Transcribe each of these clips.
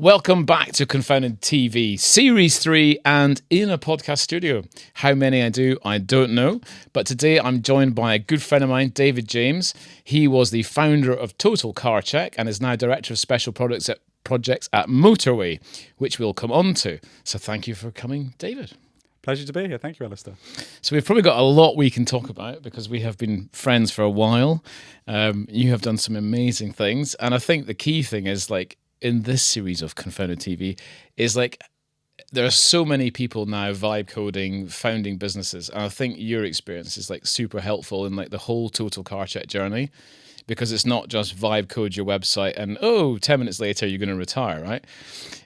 Welcome back to Confounded TV, Series 3, and in a podcast studio. How many I do, I don't know. But today I'm joined by a good friend of mine, David James. He was the founder of Total Car Check and is now Director of Special Projects at Motorway, which we'll come on to. So thank you for coming, David. Pleasure to be here. Thank you, Alastair. So we've probably got a lot we can talk about because we have been friends for a while. You have done some amazing things. And I think the key thing is, like, in this series of Confounded TV, is like there are so many people now vibe coding, founding businesses. And I think your experience is like super helpful in like the whole Total Car Check journey, because it's not just vibe code your website and 10 minutes later you're going to retire, right?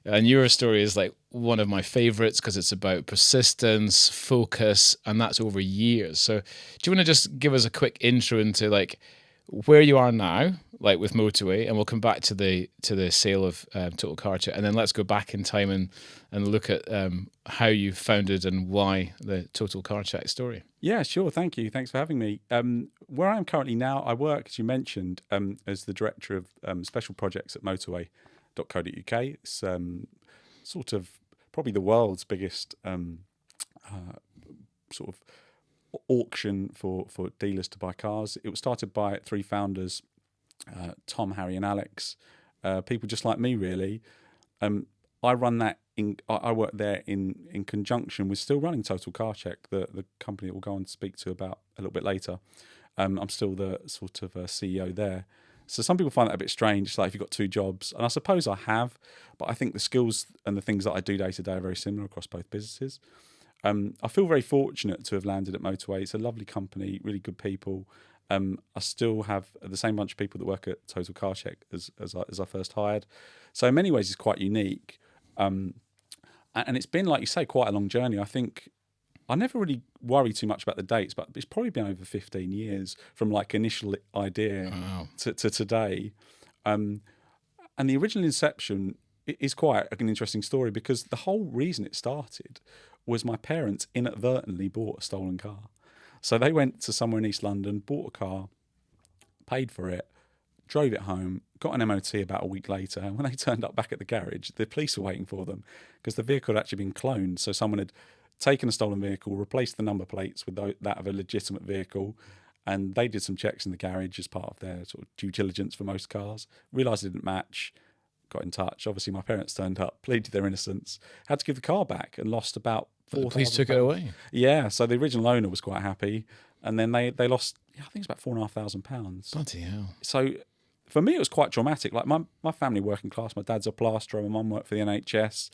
And your story is like one of my favorites because it's about persistence, focus, and that's over years. So do you want to just give us a quick intro into like where you are now, like with Motorway, and we'll come back to the sale of Total Car Check, and then let's go back in time and look at how you founded and why the Total Car Check story. Yeah, sure. Thank you. Thanks for having me. Where I am currently now, I work, as you mentioned, as the Director of Special Projects at motorway.co.uk. It's sort of probably the world's biggest sort of auction for dealers to buy cars. It was started by three founders, Tom, Harry and Alex, people just like me really. I run that I work there in conjunction with still running Total Car Check, the company that we'll go on to speak to about a little bit later. I'm still the sort of CEO there. So some people find that a bit strange. It's like, if you've got two jobs, and I suppose I have, but I think the skills and the things that I do day to day are very similar across both businesses. I feel very fortunate to have landed at Motorway. It's a lovely company, really good people. I still have the same bunch of people that work at Total Car Check as I first hired. So in many ways, it's quite unique. And it's been, like you say, quite a long journey. I think I never really worry too much about the dates, but it's probably been over 15 years from like initial idea to today. And the original inception is quite an interesting story, because the whole reason it started was my parents inadvertently bought a stolen car. So they went to somewhere in East London, bought a car, paid for it, drove it home, got an MOT about a week later, and when they turned up back at the garage, the police were waiting for them because the vehicle had actually been cloned. So someone had taken a stolen vehicle, replaced the number plates with that of a legitimate vehicle, and they did some checks in the garage as part of their sort of due diligence for most cars, realised it didn't match, got in touch. Obviously, my parents turned up, pleaded their innocence, had to give the car back, and lost about £4,000. The police took it away. Yeah, so the original owner was quite happy, and then they lost, I think it's about £4,500. Bloody hell. So for me, it was quite traumatic. Like my family, working class, my dad's a plasterer, my mum worked for the NHS,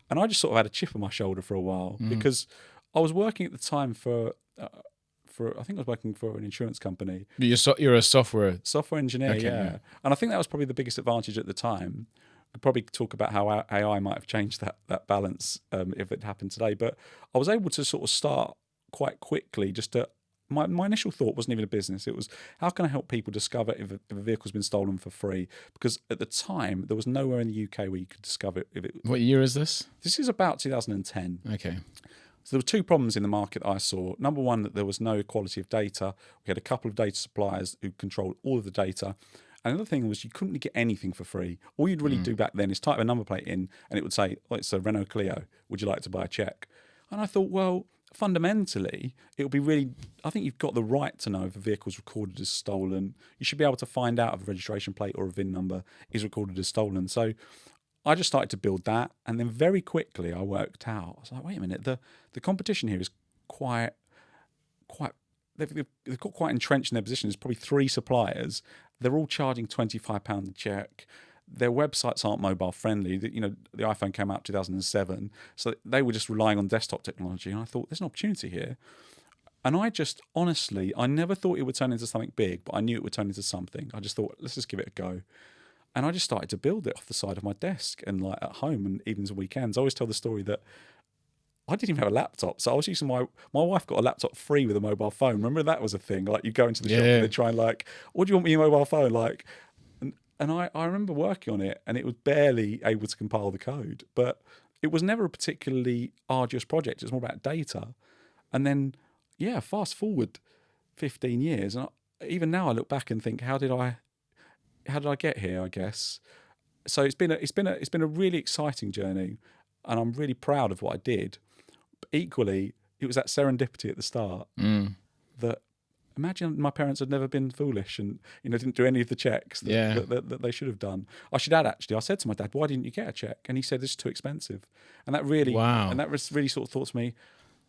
and I just sort of had a chip on my shoulder for a while because I was working at the time for I think I was working for an insurance company. You're a software engineer, okay, yeah. And I think that was probably the biggest advantage at the time. I'd probably talk about how AI might have changed that balance if it happened today. But I was able to sort of start quite quickly. My initial thought wasn't even a business. It was, how can I help people discover if a vehicle's been stolen for free? Because at the time, there was nowhere in the UK where you could discover if it. What year is this? This is about 2010. Okay. So there were two problems in the market I saw. Number one, that there was no quality of data. We had a couple of data suppliers who controlled all of the data. And the other thing was, you couldn't really get anything for free. All you'd really do back then is type a number plate in and it would say, oh, it's a Renault Clio, would you like to buy a check? And I thought, well, fundamentally, it would be really, I think you've got the right to know if a vehicle's recorded as stolen. You should be able to find out if a registration plate or a VIN number is recorded as stolen. So I just started to build that, and then very quickly I worked out, I was like, wait a minute, the competition here is quite they've got quite entrenched in their position. There's probably three suppliers. They're all charging £25 a check. Their websites aren't mobile friendly. The iPhone came out in 2007, so they were just relying on desktop technology. And I thought, there's an opportunity here. And I just, honestly, I never thought it would turn into something big, but I knew it would turn into something. I just thought, let's just give it a go. And I just started to build it off the side of my desk and like at home and evenings and weekends. I always tell the story that I didn't even have a laptop. So I was using my wife got a laptop free with a mobile phone. Remember that was a thing? Like, you go into the shop and they try and like, what do you want with your mobile phone? Like, and I remember working on it, and it was barely able to compile the code. But it was never a particularly arduous project. It was more about data. And then, yeah, fast forward 15 years. And even now I look back and think, how did I get here, I guess? So it's been a really exciting journey, and I'm really proud of what I did. But equally, it was that serendipity at the start that. Imagine my parents had never been foolish and didn't do any of the checks that they should have done. I should add, actually, I said to my dad, "Why didn't you get a check?" And he said, "It's too expensive." And that really sort of thought to me,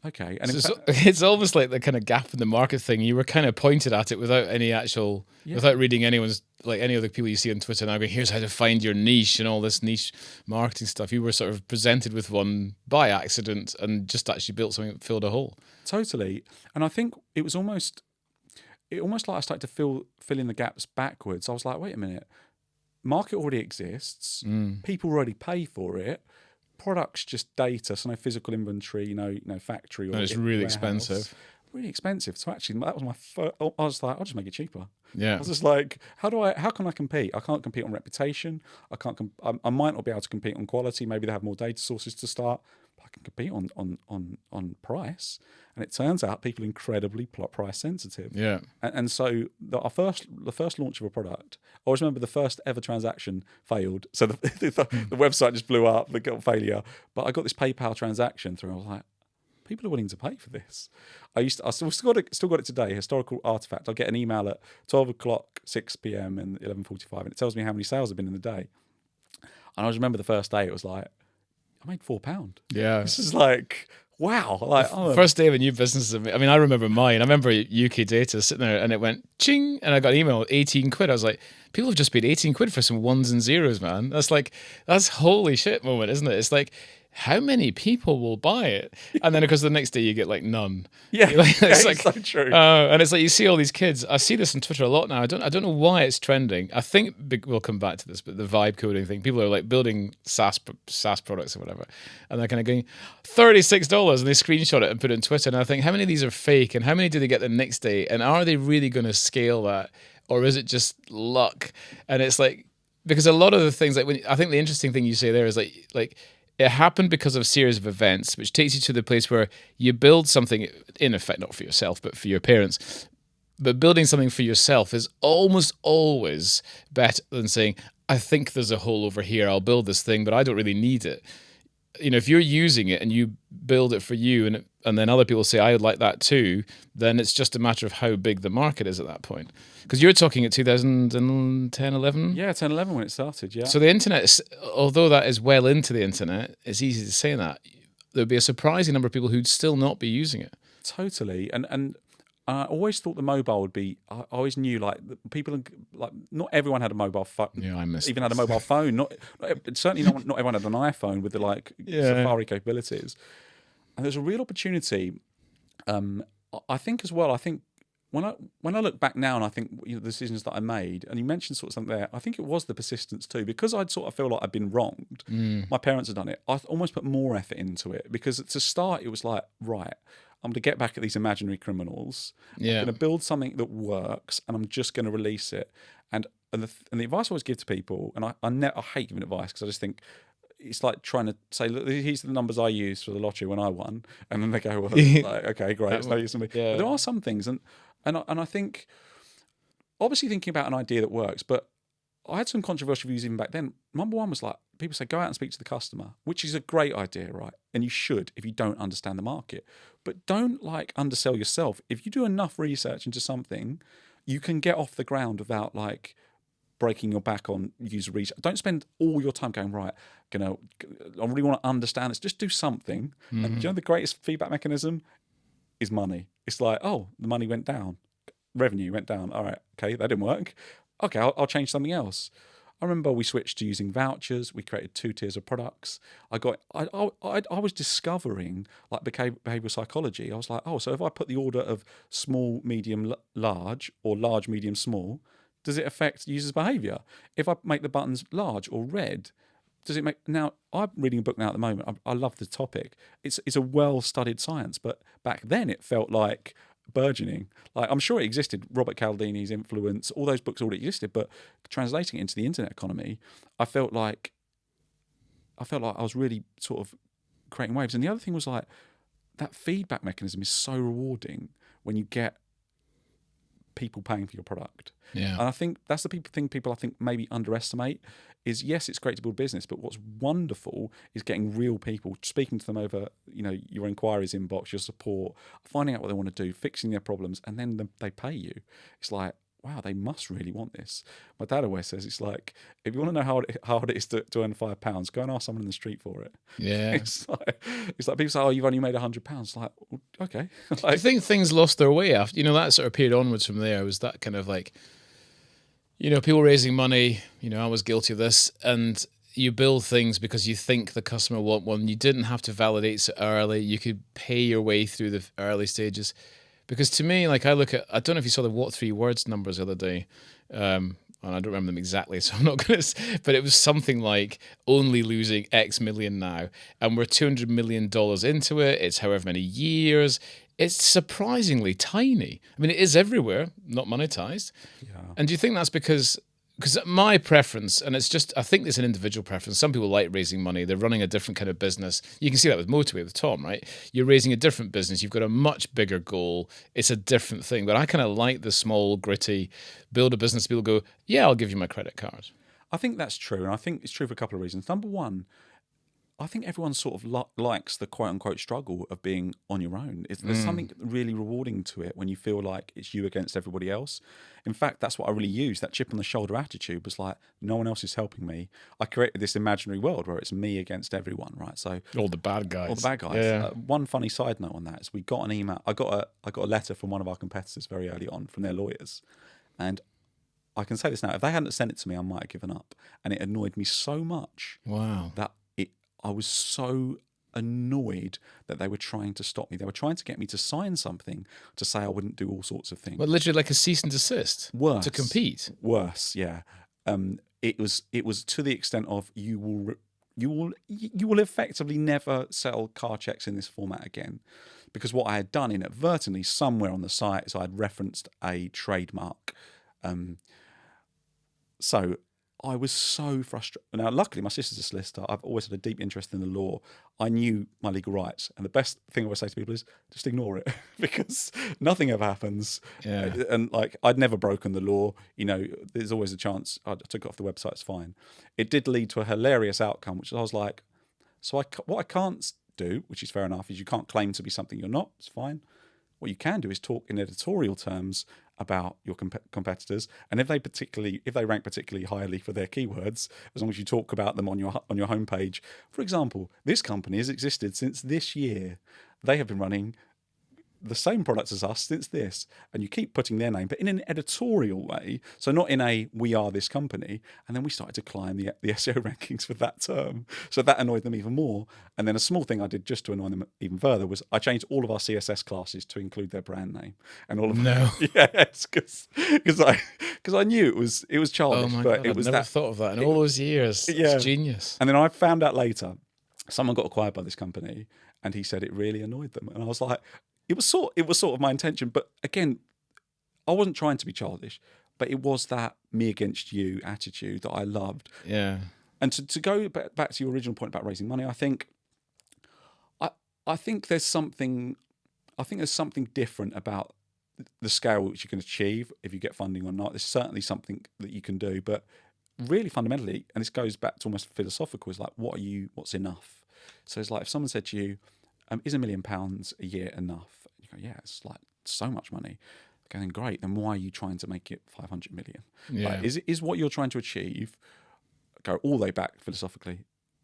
okay. And so it's almost like the kind of gap in the market thing. You were kind of pointed at it without any actual, without reading anyone's, like any other people you see on Twitter now going, "Here's how to find your niche," and all this niche marketing stuff. You were sort of presented with one by accident and just actually built something that filled a hole. Totally. And I think it was almost like I started to fill in the gaps backwards. I was like, wait a minute, market already exists. People already pay for it. Products just data, so no physical inventory, no factory. And it's really expensive. Really expensive. So actually, that was my first. I was like, I'll just make it cheaper. Yeah. I was just like, how can I compete? I can't compete on reputation. I might not be able to compete on quality. Maybe they have more data sources to start. But I can compete on price. And it turns out people are incredibly price sensitive. Yeah. And so the first launch of a product, I always remember the first ever transaction failed. So the website just blew up, they got failure. But I got this PayPal transaction through. I was like, people are willing to pay for this. I still got it today. Historical artifact. I get an email at 12 o'clock, 6 p.m. and 11:45, and it tells me how many sales have been in the day. And I always remember the first day. It was like, I made £4. Yeah. This is like, wow. Like, first day of a new business. I mean, I remember mine. I remember UK Data sitting there and it went ching, and I got an email with 18 quid. I was like, people have just paid 18 quid for some ones and zeros, man. That's holy shit moment, isn't it? It's like, how many people will buy it? And then, of course, the next day you get like none. Yeah, it's like, so true. And it's like you see all these kids. I see this on Twitter a lot now. I don't know why it's trending. I think we'll come back to this, but the vibe coding thing. People are like building SaaS products or whatever, and they're kind of going $36, and they screenshot it and put it on Twitter. And I think, how many of these are fake, and how many do they get the next day? And are they really going to scale that, or is it just luck? And it's like, because a lot of the things, like I think the interesting thing you say there is like. It happened because of a series of events, which takes you to the place where you build something, in effect, not for yourself, but for your parents. But building something for yourself is almost always better than saying, I think there's a hole over here, I'll build this thing, but I don't really need it. If you're using it and you build it for you, and then other people say, I would like that too, then it's just a matter of how big the market is at that point. Because you're talking at 2010, 11? Yeah, 10, 11 when it started, yeah. So the internet, although that is well into the internet, it's easy to say that. There'd be a surprising number of people who'd still not be using it. Totally. And I always thought the mobile would be. I always knew like people like not everyone had a mobile phone. Yeah, I missed. Even had a mobile phone. Certainly not everyone had an iPhone with the Safari capabilities. And there's a real opportunity. I think as well. I think when I look back now and I think the decisions that I made, and you mentioned sort of something there, I think it was the persistence too, because I'd sort of feel like I'd been wronged. My parents had done it. I almost put more effort into it, because to start it was like, right, I'm going to get back at these imaginary criminals. I'm going to build something that works, and I'm just going to release it. And the advice I always give to people, and I hate giving advice because I just think it's like trying to say, look, these are the numbers I used for the lottery when I won, and then they go, well, like, okay, great, it's no use to me. Yeah. But there are some things, and I think, obviously thinking about an idea that works, but I had some controversial views even back then. Number one was like, people say, go out and speak to the customer, which is a great idea, right? And you should if you don't understand the market. But don't like undersell yourself. If you do enough research into something, you can get off the ground without like breaking your back on user research. Don't spend all your time going, right, I really want to understand this. Just do something. And the greatest feedback mechanism is money. It's like, oh, the money went down. Revenue went down. All right, okay, that didn't work. Okay, I'll change something else. I remember we switched to using vouchers. We created 2 tiers of products. I was discovering like behavioral psychology. I was like, oh, so if I put the order of small, medium, large, or large, medium, small, does it affect users' behavior? If I make the buttons large or red, does it make... Now, I'm reading a book now at the moment. I love the topic. It's a well-studied science, but back then it felt like burgeoning. Like, I'm sure it existed. Robert Cialdini's Influence, all those books already existed, but translating it into the internet economy, I felt like I was really sort of creating waves. And the other thing was like, that feedback mechanism is so rewarding when you get people paying for your product. Yeah. And I think that's the thing people I think maybe underestimate is, yes, it's great to build business, but what's wonderful is getting real people, speaking to them over, your inquiries inbox, your support, finding out what they want to do, fixing their problems, and then they pay you. It's like, wow, they must really want this. My dad always says, it's like, if you want to know how hard it is to earn £5, go and ask someone in the street for it. Yeah. It's like people say, oh, you've only made £100. Like, okay. Do you think things lost their way after, that sort of period onwards from there? Was that kind of like, people raising money, I was guilty of this, and you build things because you think the customer want one. You didn't have to validate so early. You could pay your way through the early stages. Because to me, like I don't know if you saw the What 3 Words numbers the other day, and I don't remember them exactly, so I'm not going to, but it was something like only losing X million now, and we're $200 million into it. It's however many years. It's surprisingly tiny. I mean, it is everywhere, not monetized. Yeah. And do you think that's because my preference, and it's just, I think it's an individual preference. Some people like raising money. They're running a different kind of business. You can see that with Motorway, with Tom, right? You're raising a different business. You've got a much bigger goal. It's a different thing. But I kind of like the small, gritty, build a business. People go, yeah, I'll give you my credit card. I think that's true. And I think it's true for a couple of reasons. Number one, I think everyone sort of likes the quote-unquote struggle of being on your own. There's something really rewarding to it when you feel like it's you against everybody else. In fact, that's what I really used. That chip on the shoulder attitude was like, no one else is helping me. I created this imaginary world where it's me against everyone, right? So all the bad guys. All the bad guys. Yeah. One funny side note on that is we got an email. I got a letter from one of our competitors very early on from their lawyers. And I can say this now, if they hadn't sent it to me, I might have given up. And it annoyed me so much. Wow. That I was so annoyed that they were trying to stop me. They were trying to get me to sign something to say I wouldn't do all sorts of things. But literally like a cease and desist. Worse. To compete. Worse, yeah. It was to the extent of you will effectively never sell car checks in this format again. Because what I had done inadvertently somewhere on the site is I had referenced a trademark. So I was so frustrated. Now, luckily, my sister's a solicitor. I've always had a deep interest in the law. I knew my legal rights. And the best thing I always say to people is just ignore it because nothing ever happens. Yeah. And like, I'd never broken the law. There's always a chance. I took it off the website. It's fine. It did lead to a hilarious outcome, which I was like, so what I can't do, which is fair enough, is you can't claim to be something you're not. It's fine. What you can do is talk in editorial terms about your competitors, and if they rank particularly highly for their keywords, as long as you talk about them on your homepage. For example, this company has existed since this year. They have been running the same products as us since this, and you keep putting their name, but in an editorial way, so not in a we are this company. And then we started to climb the SEO rankings for that term, so that annoyed them even more. And then a small thing I did just to annoy them even further was I changed all of our CSS classes to include their brand name and all of yes, because I knew it was childish. Oh my but God, it was I'd never thought of that in all those years. Yeah. It's genius. And then I found out later someone got acquired by this company, and he said it really annoyed them, and I was like. It was sort of my intention, but again, I wasn't trying to be childish, but it was that me against you attitude that I loved. Yeah. And to go back to your original point about raising money, I think there's something different about the scale which you can achieve if you get funding or not. There's certainly something that you can do, but really fundamentally, and this goes back to almost philosophical, is like what's enough? So it's like if someone said to you, is £1 million a year enough? You go, yeah, it's like so much money. Okay, then great. Then why are you trying to make it 500 million? Yeah. Like, is what you're trying to achieve, go all the way back philosophically,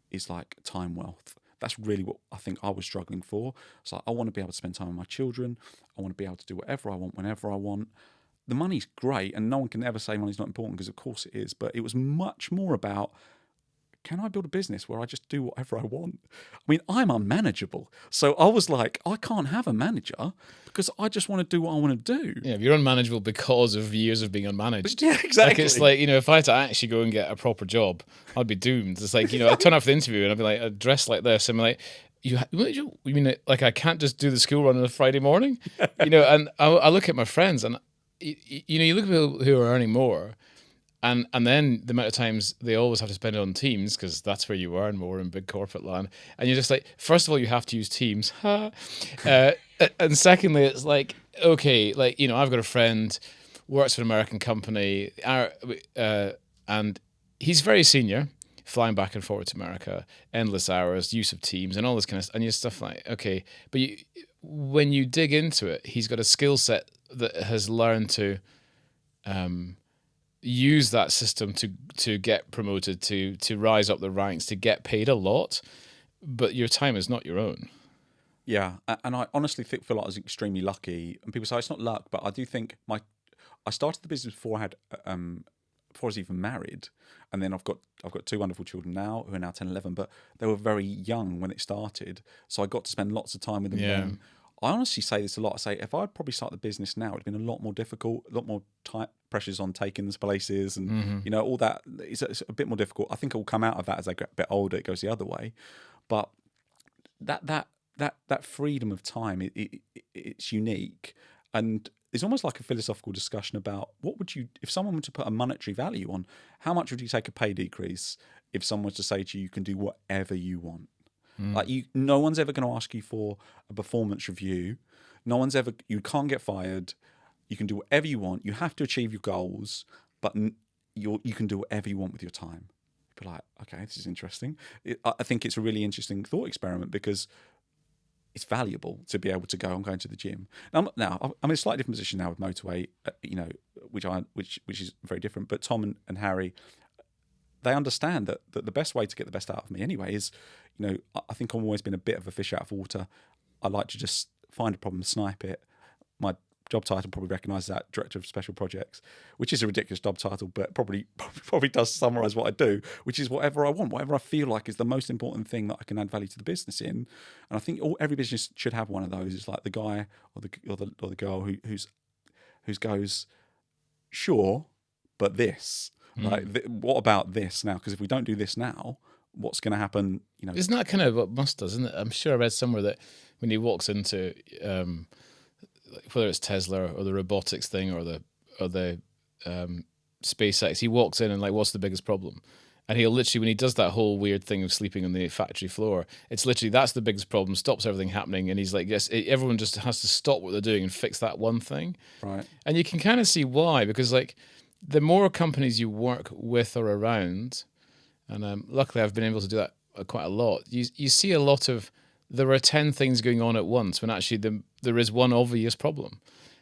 is like time wealth. That's really what I think I was struggling for. It's like, I want to be able to spend time with my children. I want to be able to do whatever I want, whenever I want. The money's great, and no one can ever say money's not important, because of course it is. But it was much more about, can I build a business where I just do whatever I want? I mean, I'm unmanageable. So I was like, I can't have a manager because I just want to do what I want to do. Yeah, if you're unmanageable because of years of being unmanaged. Yeah, exactly. Like, it's like, if I had to actually go and get a proper job, I'd be doomed. It's like, I'd turn up for the interview and I'd be like, I'd dress like this. And I'm like, you mean like I can't just do the school run on a Friday morning? And I look at my friends and, you look at people who are earning more. And then the amount of times they always have to spend it on Teams, because that's where you earn more in big corporate land. And you're just like, first of all, you have to use Teams. And secondly, it's like, okay, like, I've got a friend, works for an American company, and he's very senior, flying back and forward to America, endless hours, use of Teams, and all this kind of stuff. And you're stuff like, okay, but when you dig into it, he's got a skill set that has learned to use that system to get promoted, to rise up the ranks, to get paid a lot, but your time is not your own. Yeah, and I honestly feel like I was extremely lucky. And people say it's not luck, but I do think I started the business before I was even married, and then I've got 2 wonderful children now who are now 10, 11, but they were very young when it started, so I got to spend lots of time with them then. I honestly say this a lot. I say if I'd probably started the business now, it'd been a lot more difficult, a lot more tight pressures on taking the places, and all that. It's a bit more difficult. I think it will come out of that as I get a bit older. It goes the other way, but that freedom of time, it's unique, and it's almost like a philosophical discussion about what would you, if someone were to put a monetary value on, how much would you take a pay decrease if someone was to say to you, you can do whatever you want. Like no one's ever going to ask you for a performance review. You can't get fired. You can do whatever you want. You have to achieve your goals, but you can do whatever you want with your time. You'd be like, okay, this is interesting. I think it's a really interesting thought experiment because it's valuable to be able to go, I'm going to the gym. Now I'm in a slightly different position now with Motorway, which is very different. But Tom and Harry, they understand that the best way to get the best out of me anyway is, I think I've always been a bit of a fish out of water. I like to just find a problem, snipe it. My job title probably recognises that, Director of Special Projects, which is a ridiculous job title, but probably does summarise what I do, which is whatever I want, whatever I feel like is the most important thing that I can add value to the business in. And I think every business should have one of those. It's like the guy or the girl who goes, sure, but this. Like, what about this now? Because if we don't do this now, what's going to happen? Isn't that kind of what Musk does? Isn't it? I'm sure I read somewhere that when he walks into whether it's Tesla or the robotics thing or the SpaceX, he walks in and like, what's the biggest problem? And he'll literally, when he does that whole weird thing of sleeping on the factory floor, it's literally, that's the biggest problem, stops everything happening. And he's like, yes, everyone just has to stop what they're doing and fix that one thing. Right. And you can kind of see why, because like the more companies you work with or around, and luckily I've been able to do that quite a lot, you see a lot of, there are 10 things going on at once when actually there is one obvious problem.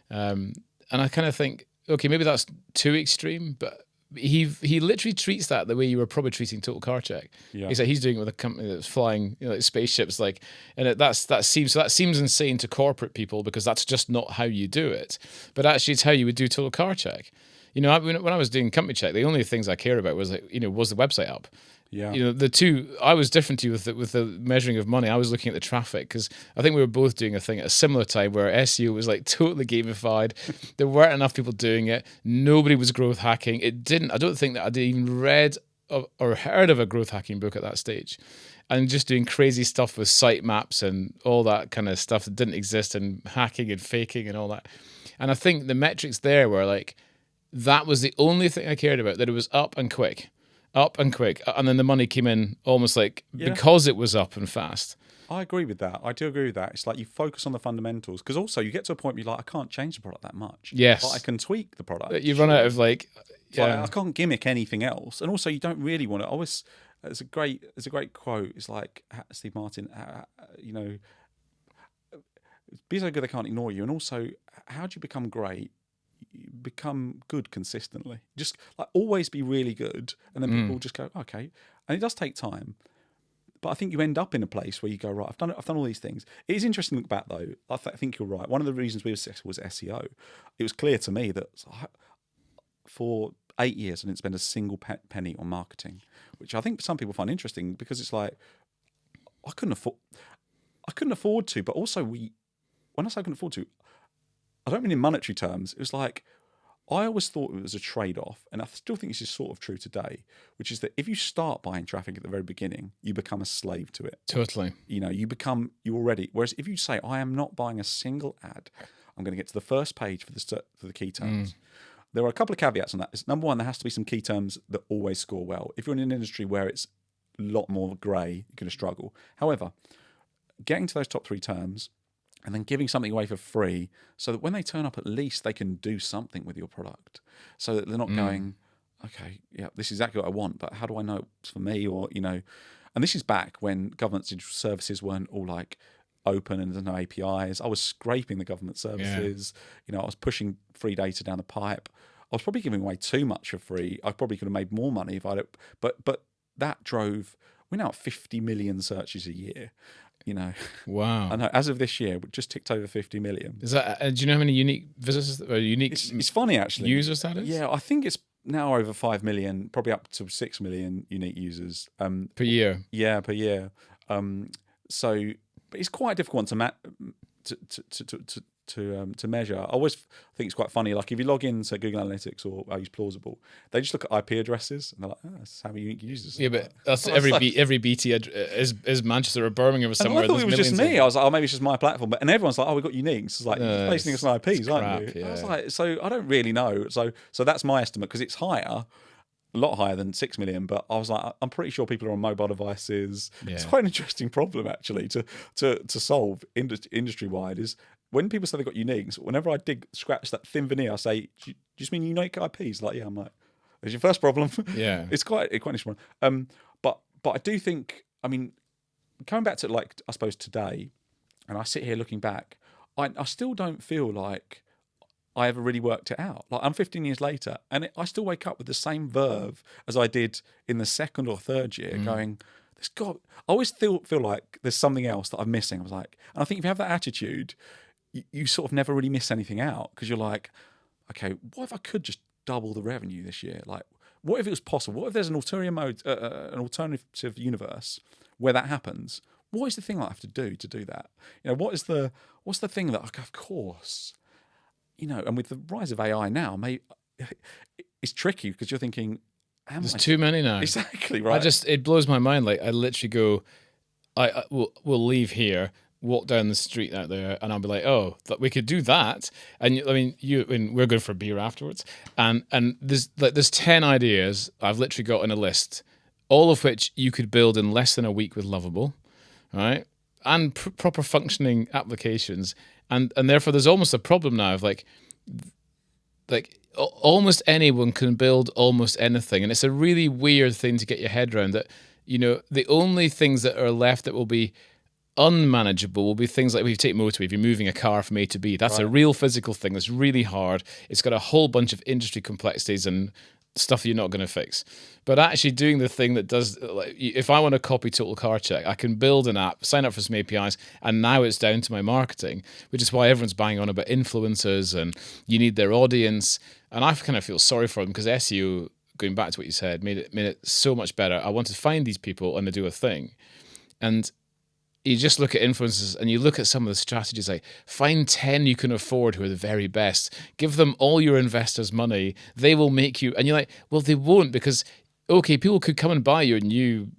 And I kind of think, okay, maybe that's too extreme, but he literally treats that the way you were probably treating Total Car Check. Yeah. Except he's doing it with a company that's flying, like spaceships, like, and that seems insane to corporate people because that's just not how you do it. But actually, it's how you would do Total Car Check. When I was doing company check, the only things I cared about was was the website up. Yeah. The two, I was different to you with the measuring of money. I was looking at the traffic because I think we were both doing a thing at a similar time where SEO was like totally gamified. There weren't enough people doing it. Nobody was growth hacking. I don't think that I'd even read or heard of a growth hacking book at that stage. And just doing crazy stuff with site maps and all that kind of stuff that didn't exist, and hacking and faking and all that. And I think the metrics there were like, that was the only thing I cared about, that it was up and quick. And then the money came in almost like because it was up and fast. I agree with that. I do agree with that. It's like you focus on the fundamentals, because also you get to a point where you're like, I can't change the product that much. Yes. But I can tweak the product. You run out of like, I can't gimmick anything else. And also you don't really want to, it's a great quote. It's like Steve Martin, be so good they can't ignore you. And also, how do you become great? Become good consistently. Just like always be really good, and then people just go, okay. And it does take time, but I think you end up in a place where you go, right, I've done all these things. It is interesting to look back though. I think you're right. One of the reasons we were successful was SEO. It was clear to me that for 8 years I didn't spend a single penny on marketing, which I think some people find interesting, because it's like I couldn't afford to, but also when I say I couldn't afford to, I don't mean in monetary terms. It was like, I always thought it was a trade-off, and I still think this is sort of true today, which is that if you start buying traffic at the very beginning, you become a slave to it. Totally. You already, whereas if you say, I am not buying a single ad, I'm going to get to the first page for the key terms. There are a couple of caveats on that. It's, number one, there has to be some key terms that always score well. If you're in an industry where it's a lot more grey, you're going to struggle. However, getting to those top 3 terms, and then giving something away for free, so that when they turn up, at least they can do something with your product, so that they're not going, okay, yeah, this is exactly what I want, but how do I know it's for me? Or, and this is back when government digital services weren't all like open and there's no APIs. I was scraping the government services. I was pushing free data down the pipe. I was probably giving away too much for free. I probably could have made more money if I'd, but that drove, we're now at 50 million searches a year. Wow. I know. As of this year, we just ticked over 50 million. Is that? Do you know how many unique visitors or unique? It's funny actually. Users that is. Yeah, I think it's now over 5 million, probably up to 6 million unique users per year. Yeah, per year. So, but it's quite a difficult one to measure. I always think it's quite funny. Like if you log into Google Analytics or I use Plausible, they just look at IP addresses and they're like, that's how many unique users. Yeah, but that's every BT is Manchester or Birmingham or somewhere. I thought it was just me. I was like, oh, maybe it's just my platform. And everyone's like, oh, we've got uniques. It's like you're placing us on IPs, aren't you? Yeah. I was like, so I don't really know. So that's my estimate because it's higher. A lot higher than 6 million, but I was like, I'm pretty sure people are on mobile devices. Yeah. It's quite an interesting problem actually to solve industry wide. Is when people say they've got uniques, whenever I scratch that thin veneer, I say, do you just mean unique IPs? Like, yeah, I'm like, there's your first problem. Yeah, it's quite an interesting one. But I do think, I mean, coming back to like I suppose today, and I sit here looking back, I still don't feel like I ever really worked it out. Like I'm 15 years later, and I still wake up with the same verve as I did in the second or third year, going, I always feel like there's something else that I'm missing. I was like, and I think if you have that attitude, you sort of never really miss anything out because you're like, okay, what if I could just double the revenue this year? Like, what if it was possible? What if there's an alternative universe where that happens? What is the thing I have to do that? What's the thing that, like, of course. And with the rise of AI now, it's tricky because you're thinking, there's too many now. Exactly, right. It blows my mind. Like I literally go, we'll leave here, walk down the street out there, and I'll be like, oh, we could do that. And I mean, we're going for a beer afterwards, and there's 10 ideas I've literally got on a list, all of which you could build in less than a week with Lovable, right? And proper functioning applications. And therefore, there's almost a problem now of like almost anyone can build almost anything, and it's a really weird thing to get your head around. That the only things that are left that will be unmanageable will be things like if you take Motorway, if you're moving a car from A to B, that's a real physical thing that's really hard. It's got a whole bunch of industry complexities and stuff you're not going to fix. But actually doing the thing that does, like, if I want to copy Total Car Check, I can build an app, sign up for some APIs, and now it's down to my marketing, which is why everyone's banging on about influencers and you need their audience. And I kind of feel sorry for them because SEO, going back to what you said, made it so much better. I want to find these people and to do a thing. And you just look at influencers and you look at some of the strategies like find 10 you can afford who are the very best, give them all your investors' money, they will make you, and you're like, well, they won't, because okay, people could come and buy your new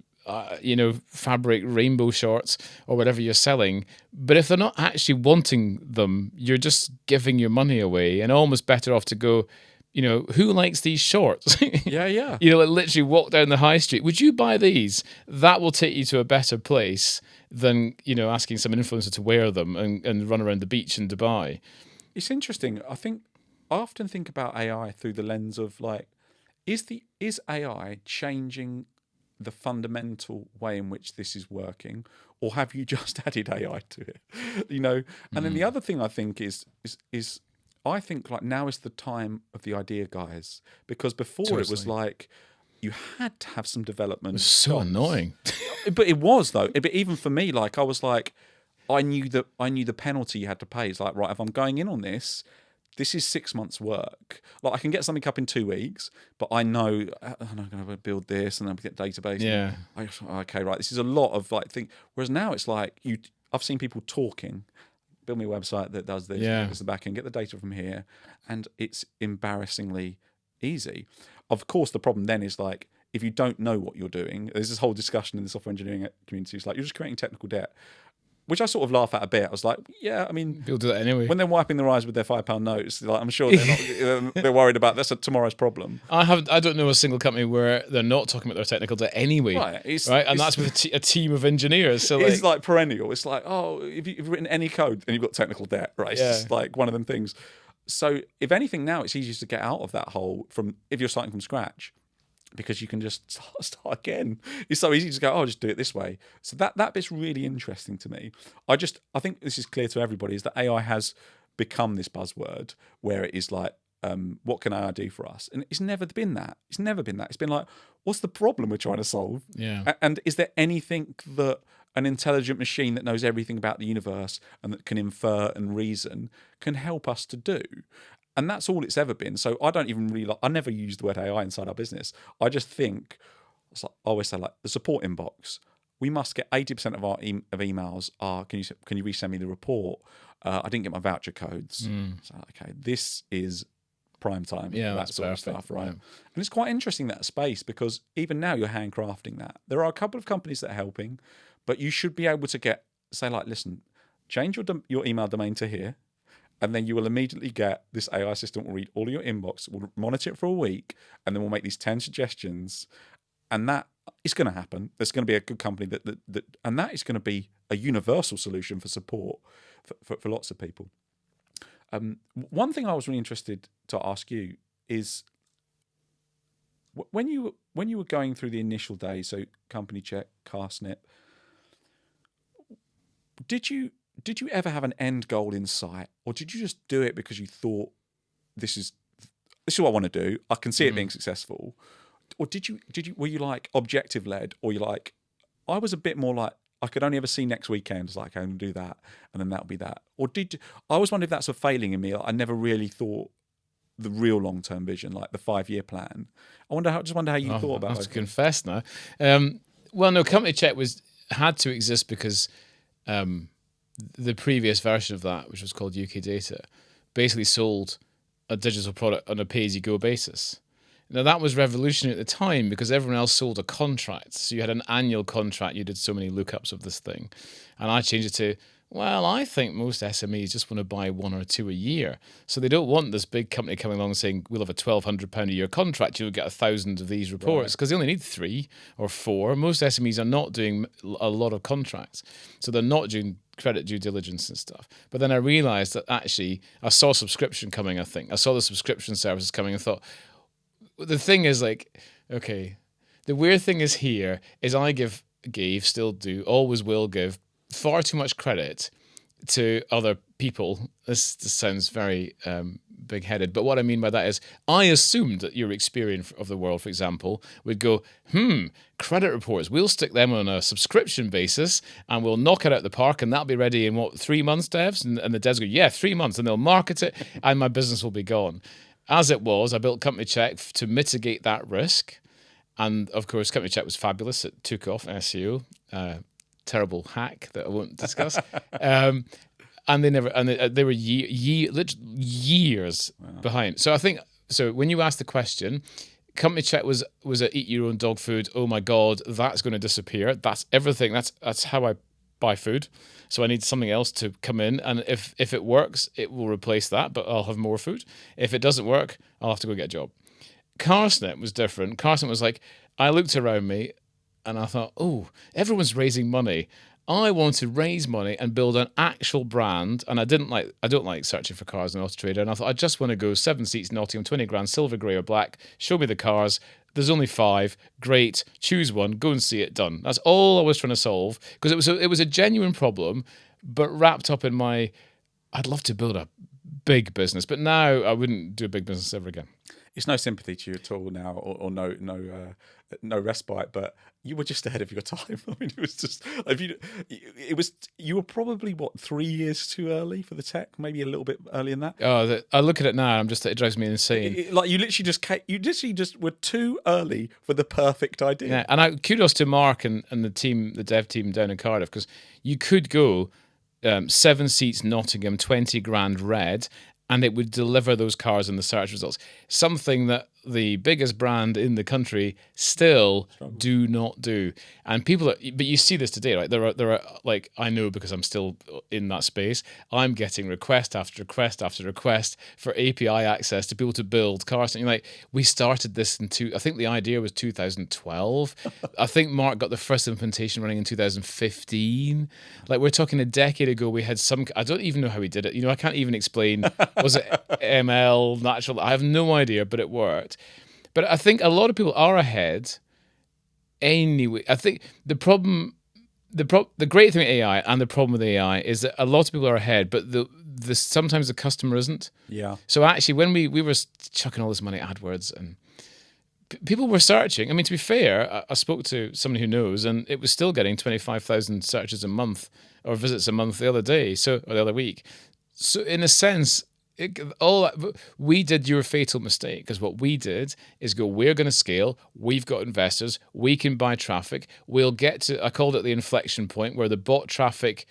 fabric rainbow shorts or whatever you're selling, but if they're not actually wanting them, you're just giving your money away, and almost better off to go, who likes these shorts? Yeah. Like literally walk down the high street. Would you buy these? That will take you to a better place than, asking some influencer to wear them and run around the beach in Dubai. It's interesting. I often think about AI through the lens of like, is AI changing the fundamental way in which this is working, or have you just added AI to it? And then the other thing I think is I think like now is the time of the idea guys, because before it was like you had to have some development. It's so annoying. But it was though. But even for me, like I was like, I knew the penalty you had to pay. It's like, right, if I'm going in on this is 6 months work. Like I can get something up in 2 weeks, but I know I'm going to build this and then get database. Yeah. Okay, right. This is a lot of like thing. Whereas now it's like I've seen people talking. Build me a website that does this, does the back end, get the data from here, and it's embarrassingly easy. Of course, the problem then is like if you don't know what you're doing, there's this whole discussion in the software engineering community. It's like you're just creating technical debt, which I sort of laugh at a bit. I was like, yeah, I mean, people do that anyway. When they're wiping their eyes with their £5 notes, like, I'm sure they're worried about that's tomorrow's problem. I don't know a single company where they're not talking about their technical debt anyway, right? And that's with a team of engineers. So it's like perennial. It's like, oh, if you've written any code and you've got technical debt, right? It's just like one of them things. So if anything, now it's easier to get out of that hole if you're starting from scratch, because you can just start again. It's so easy to go, oh, just do it this way. So that bit's really interesting to me. I think this is clear to everybody, is that AI has become this buzzword where it is like, what can AI do for us? And it's never been that. It's never been that. It's been like, what's the problem we're trying to solve? Yeah. And is there anything that an intelligent machine that knows everything about the universe and that can infer and reason can help us to do? And that's all it's ever been. So I don't even really I never use the word AI inside our business. I just think, I always say, like, the support inbox. We must get 80% of our emails are, can you resend me the report? I didn't get my voucher codes. So, okay, this is prime time. Yeah, that that's sort perfect. of stuff, right? Yeah. And it's quite interesting, that space, because even now you're handcrafting that. There are a couple of companies that are helping, but you should be able to say, like, listen, change your email domain to here, and then you will immediately get this AI assistant will read all of your inbox, will monitor it for a week, and then we'll make these 10 suggestions. And that is going to happen. There's going to be a good company and that is going to be a universal solution for support for lots of people. One thing I was really interested to ask you is, when you were going through the initial days, so Company Check, Carsnip, did you ever have an end goal in sight, or did you just do it because you thought, this is what I want to do, I can see it being successful? Or were you like objective led, or you're like, I was a bit more like, I could only ever see next weekend, it's like, I can do that, and then that'll be that? Or I always wonder if that's a failing in me. I never really thought the real long-term vision, like the 5-year plan. I just wonder how you thought about it. I have to confess now. Well, no, Company Check had to exist because the previous version of that, which was called UK Data, basically sold a digital product on a pay-as-you-go basis. Now, that was revolutionary at the time because everyone else sold a contract. So you had an annual contract. You did so many lookups of this thing. And I changed it to, well, I think most SMEs just want to buy 1 or 2 a year. So they don't want this big company coming along saying, we'll have a £1,200 a year contract. You'll get 1,000 of these reports, because they only need 3 or 4. Most SMEs are not doing a lot of contracts. So they're not doing credit due diligence and stuff. But then I realized that actually I saw subscription coming, I think. I saw the subscription services coming and thought, the thing is, like, okay, the weird thing is I still do, always will give far too much credit to other people. This sounds very big-headed, but what I mean by that is I assumed that your Experian of the world, for example, would go, credit reports, we'll stick them on a subscription basis and we'll knock it out the park, and that'll be ready in, 3 months, devs? And the devs go, yeah, 3 months, and they'll market it and my business will be gone. As it was, I built Company Check to mitigate that risk. And of course, Company Check was fabulous. It took off SEO. Terrible hack that I won't discuss. And they were years behind. So I think, when you ask the question, Company Check was a eat your own dog food. Oh my God, that's going to disappear. That's everything. That's how I buy food. So I need something else to come in, and if it works, it will replace that, but I'll have more food. If it doesn't work, I'll have to go get a job. Carsnip was different. Carsnip was like, I looked around me and I thought, oh, everyone's raising money. I want to raise money and build an actual brand, and I don't like searching for cars in Auto Trader, and I thought, I just want to go 7 seats Nottingham, 20 grand, silver, grey or black, show me the cars. There's only 5. Great. Choose one. Go and see it. Done. That's all I was trying to solve, because it was a genuine problem, but wrapped up in I'd love to build a big business, but now I wouldn't do a big business ever again. It's no sympathy to you at all now, or no respite, but you were just ahead of your time. I mean, it was just, you were probably 3 years too early for the tech, maybe a little bit earlier than that. Oh, I look at it now, it drives me insane. You literally just were too early for the perfect idea. Yeah, and kudos to Mark and the team, the dev team down in Cardiff, because you could go 7 seats Nottingham, 20 grand red, and it would deliver those cars in the search results. Something that the biggest brand in the country still do not do. And people are, but you see this today, right? There are like, I know because I'm still in that space, I'm getting request after request after request for API access to be able to build cars. And you're like, we started this I think the idea was 2012. I think Mark got the first implementation running in 2015. Like, we're talking a decade ago, we had I don't even know how we did it. I can't even explain, was it ML, natural? I have no idea, but it worked. But I think a lot of people are ahead anyway. I think the great thing with AI and the problem with AI is that a lot of people are ahead, but sometimes the customer isn't. Yeah. So actually, when we were chucking all this money at AdWords and people were searching. I mean, to be fair, I spoke to somebody who knows, and it was still getting 25,000 searches a month or visits a month the other day, or the other week. So in a sense, we did your fatal mistake, because what we did is go, we're going to scale. We've got investors. We can buy traffic. We'll get to, I called it the inflection point, where the bot traffic,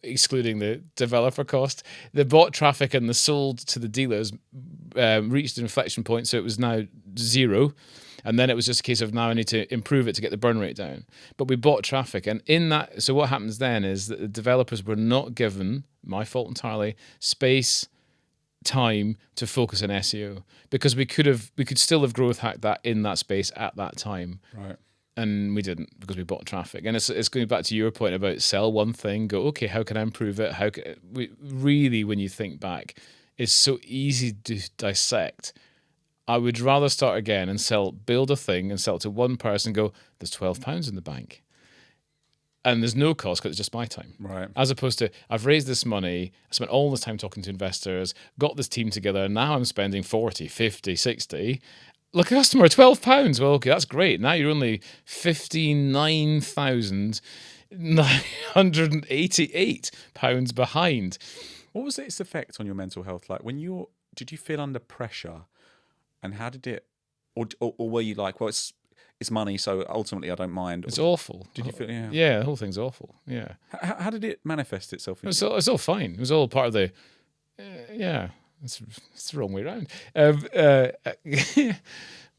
excluding the developer cost, the bot traffic and the sold to the dealers reached an inflection point. So it was now 0. And then it was just a case of, now I need to improve it to get the burn rate down. But we bought traffic. And in that, so what happens then is that the developers were not given, my fault entirely, space, time to focus on SEO, because we could still have growth hacked that in that space at that time. Right. And we didn't, because we bought traffic. And it's going back to your point about sell one thing, go, okay, how can I improve it? Really, when you think back, it's so easy to dissect. I would rather start again and build a thing and sell it to one person and go, there's £12 in the bank. And there's no cost, because it's just my time. Right. As opposed to, I've raised this money, I spent all this time talking to investors, got this team together, and now I'm spending 40, 50, 60. Look, a customer, £12. Well, okay, that's great. Now you're only £59,988 behind. What was its effect on your mental health? Like, did you feel under pressure, and how did it, or were you like, well, it's money, so ultimately I don't mind? It's awful. Did you feel? Yeah. Yeah, the whole thing's awful. Yeah. How did it manifest itself? It's all fine. It was all part of the. Yeah, it's the wrong way around.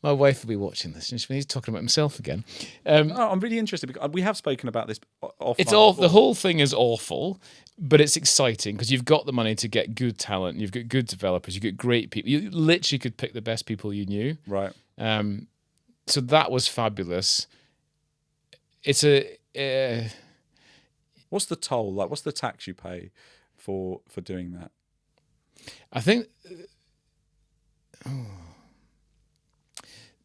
My wife will be watching this, and he's talking about himself again. I'm really interested, because we have spoken about this offline. It's all, the whole thing is awful, but it's exciting because you've got the money to get good talent, you've got good developers, you've got great people. You literally could pick the best people you knew. Right. So that was fabulous. It's what's the toll? Like, what's the tax you pay for doing that? I think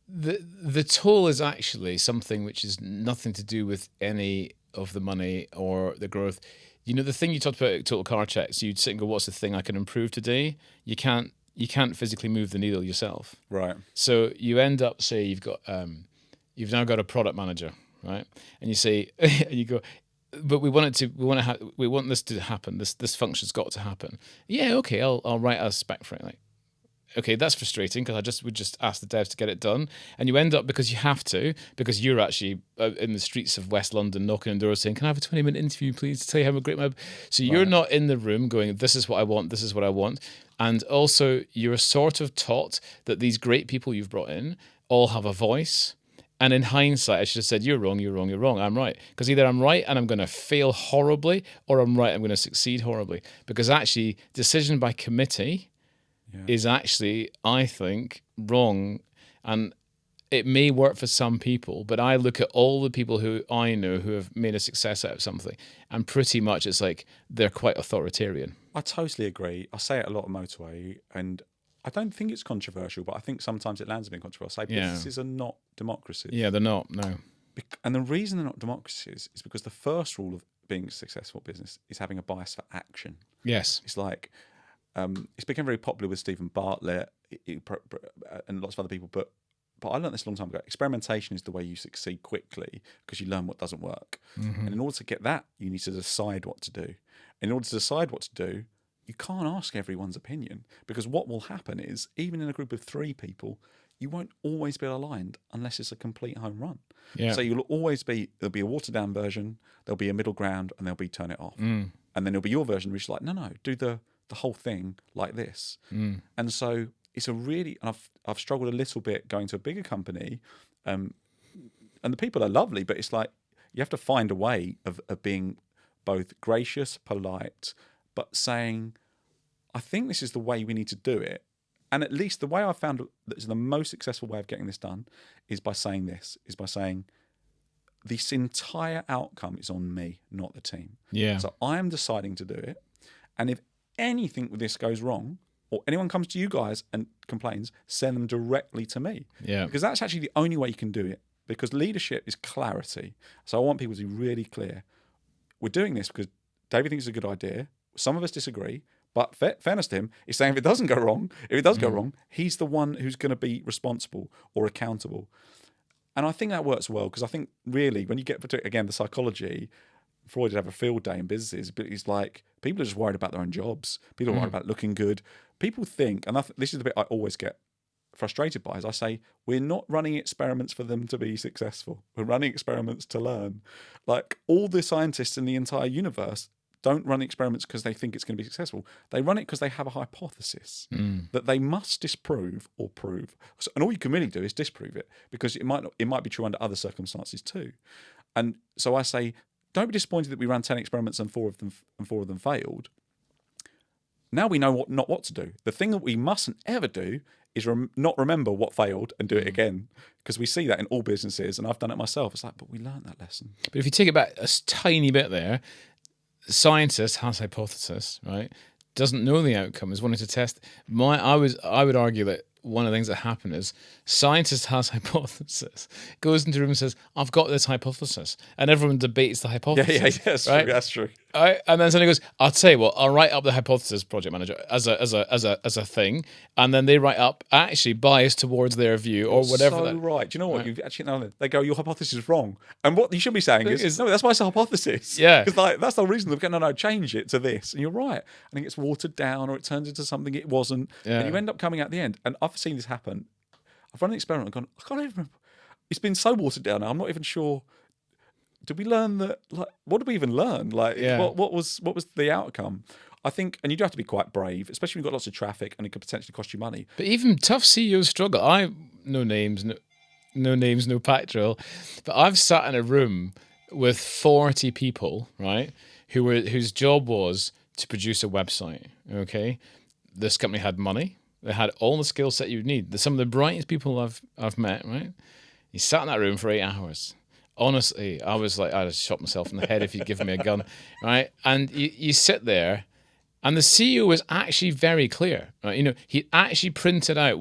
the toll is actually something which is nothing to do with any of the money or the growth. The thing you talked about, total car checks, you'd sit and go, what's the thing I can improve today? You can't physically move the needle yourself. Right. So you end up, say you've now got a product manager, right? And you say, and you go, but we want this to happen. This function's got to happen. Yeah, okay, I'll write a spec for it. Like, okay, that's frustrating, because would just ask the devs to get it done, and you end up, because you have to, because you're actually in the streets of West London knocking on doors saying, "Can I have a 20-minute interview, please, to tell you how great my..." So you're not in the room going, "This is what I want. This is what I want," and also you're sort of taught that these great people you've brought in all have a voice. And in hindsight, I should have said, "You're wrong, you're wrong, you're wrong. I'm right." Because either I'm right and I'm going to fail horribly, or I'm right, I'm going to succeed horribly. Because actually, decision by committee is actually, I think, wrong. And it may work for some people, but I look at all the people who I know who have made a success out of something, and pretty much it's like they're quite authoritarian. I totally agree. I say it a lot on Motorway, and I don't think it's controversial, but I think sometimes it lands a bit controversial. I say businesses are not democracies. Yeah, they're not, no. And the reason they're not democracies is because the first rule of being a successful business is having a bias for action. Yes. It's like, it's become very popular with Stephen Bartlett and lots of other people, but I learned this a long time ago. Experimentation is the way you succeed quickly, because you learn what doesn't work. Mm-hmm. And in order to get that, you need to decide what to do. In order to decide what to do, you can't ask everyone's opinion, because what will happen is, even in a group of 3 people, you won't always be aligned unless it's a complete home run. Yeah. So there'll be a watered down version, there'll be a middle ground, and there'll be turn it off. And then there'll be your version which is like, no, do the whole thing like this. And so it's a really, and I've struggled a little bit going to a bigger company, and the people are lovely, but it's like you have to find a way of being both gracious, polite, but saying, I think this is the way we need to do it. And at least the way I've found that is the most successful way of getting this done is by saying this entire outcome is on me, not the team. Yeah. So I am deciding to do it. And if anything with this goes wrong, or anyone comes to you guys and complains, send them directly to me. Yeah. Because that's actually the only way you can do it. Because leadership is clarity. So I want people to be really clear. We're doing this because David thinks it's a good idea. Some of us disagree. But fairness to him, he's saying if it doesn't go wrong, if it does go wrong, he's the one who's going to be responsible or accountable. And I think that works well, because I think really when you get to, again, the psychology, Freud would have a field day in businesses, but he's like, people are just worried about their own jobs. People are worried about looking good. People think, and this is the bit I always get frustrated by, is I say, we're not running experiments for them to be successful. We're running experiments to learn. Like, all the scientists in the entire universe don't run experiments because they think it's going to be successful. They run it because they have a hypothesis that they must disprove or prove. So, and all you can really do is disprove it, because it might be true under other circumstances too. And so I say, don't be disappointed that we ran 10 experiments and four of them failed. Now we know not what to do. The thing that we mustn't ever do is not remember what failed and do it again, because we see that in all businesses, and I've done it myself. It's like, but we learned that lesson. But if you take it back a tiny bit there, scientist has hypothesis, right? Doesn't know the outcome, is wanting to test. I would argue that one of the things that happen is scientist has hypothesis, goes into the room and says, I've got this hypothesis, and everyone debates the hypothesis. That's right? true. That's true. Right? And then somebody goes, I'll tell you what, I'll write up the hypothesis, project manager, as a thing, and then they write up actually biased towards their view or whatever. So right. Do you know what? You've actually they go, your hypothesis is wrong, and what you should be saying is no, that's why it's a hypothesis. Yeah, because like that's the reason they're going, no, change it to this, and you're right, and it gets watered down or it turns into something it wasn't, and you end up coming at the end. And I've seen this happen. I've run an experiment and gone, I can't even remember. It's been so watered down now, I'm not even sure. Did we learn that? Like, what did we even learn? Like, what was the outcome? I think, and you do have to be quite brave, especially when you've got lots of traffic and it could potentially cost you money. But even tough CEOs struggle. No names, no pack drill, but I've sat in a room with 40 people, right, whose job was to produce a website. Okay, this company had money. They had all the skill set you'd need. Some of the brightest people I've met, right? You sat in that room for 8 hours. Honestly, I was like, I'd have shot myself in the head if you'd given me a gun, right? And you sit there, and the CEO was actually very clear, right? You know, he actually printed out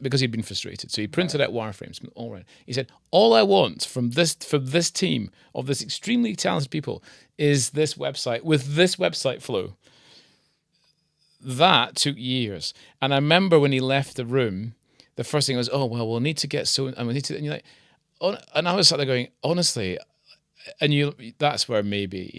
because he'd been frustrated, so he printed out wireframes. All right, he said, all I want from this team of this extremely talented people is this website with this website flow. That took years, and I remember when he left the room, the first thing was, oh well, we'll need to get so, and we need to, and you're like. And I was sat there going, honestly, and that's where maybe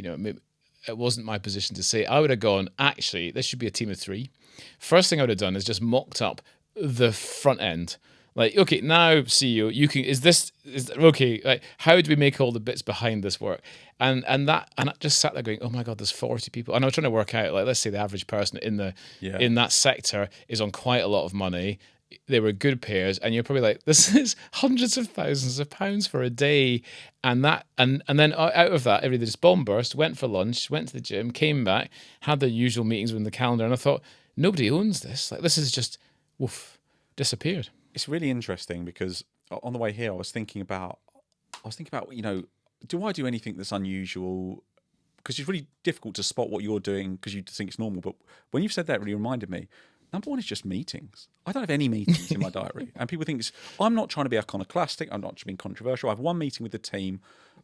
it wasn't my position to say. I would have gone, actually, this should be a team of 3. First thing I would have done is just mocked up the front end. Like, okay, now CEO, you can, is okay, like, how do we make all the bits behind this work? And I just sat there going, oh my God, there's 40 people. And I was trying to work out, like, let's say the average person in that sector is on quite a lot of money. They were good pairs, and you're probably like, this is hundreds of thousands of pounds for a day, and then out of that, everybody just bomb burst, went for lunch, went to the gym, came back, had their usual meetings within the calendar, and I thought, nobody owns this. Like, this is just disappeared. It's really interesting, because on the way here, I was thinking about, do I do anything that's unusual? Because it's really difficult to spot what you're doing because you think it's normal. But when you've said that, it really reminded me. Number one is just meetings. I don't have any meetings in my diary. And people think I'm not trying to be iconoclastic. I'm not just being controversial. I have one meeting with the team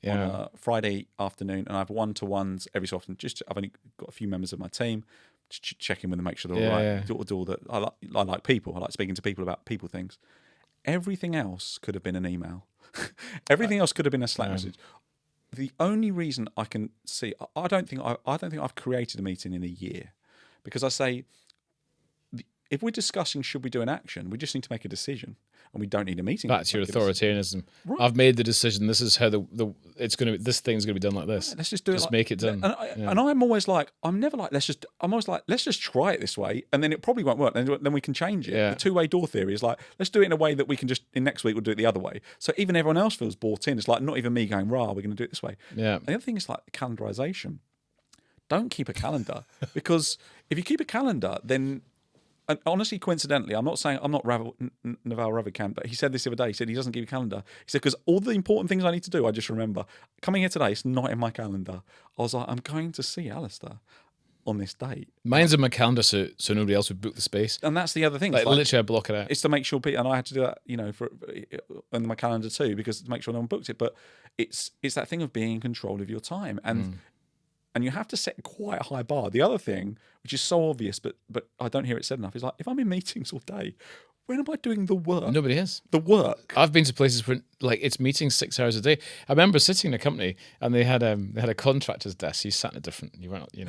on a Friday afternoon, and I have one-to-ones every so often. I've only got a few members of my team. Just check in with them, make sure they're all right. Yeah. Do all that. I like people. I like speaking to people about people things. Everything else could have been an email. Everything else could have been a Slack message. The only reason I can see, I don't think I've created a meeting in a year, because I say, if we're discussing should we do an action, we just need to make a decision. and we don't need a meeting. Back to your authoritarianism. Right. I've made the decision. This is how this thing's going to be done like this. Right, let's just do it. Just make it done. And I'm always like, I'm always like, let's just try it this way, and then it probably won't work. Then we can change it. Yeah. The two-way door theory is like, let's do it in a way that we can just in next week we'll do it the other way. So even everyone else feels bought in. It's like not even me going, rah, we're going to do it this way. Yeah. And the other thing is like calendarization. Don't keep a calendar because if you keep a calendar, then. And honestly, coincidentally, I'm not Naval Ravikant, but he said this the other day. He said he doesn't keep a calendar. He said, because all the important things I need to do, I just remember. Coming here today, it's not in my calendar. I was like, I'm going to see Alastair on this date. Mine's in my calendar so nobody else would book the space. And that's the other thing. Like literally, I block it out. It's to make sure people, and I had to do that, for in my calendar too, because to make sure no one booked it. But it's that thing of being in control of your time. And you have to set quite a high bar. The other thing, which is so obvious, but I don't hear it said enough, is like, if I'm in meetings all day, when am I doing the work? Nobody is. The work. I've been to places where like it's meetings 6 hours a day. I remember sitting in a company and they had a contractor's desk. You sat in a different. You weren't. You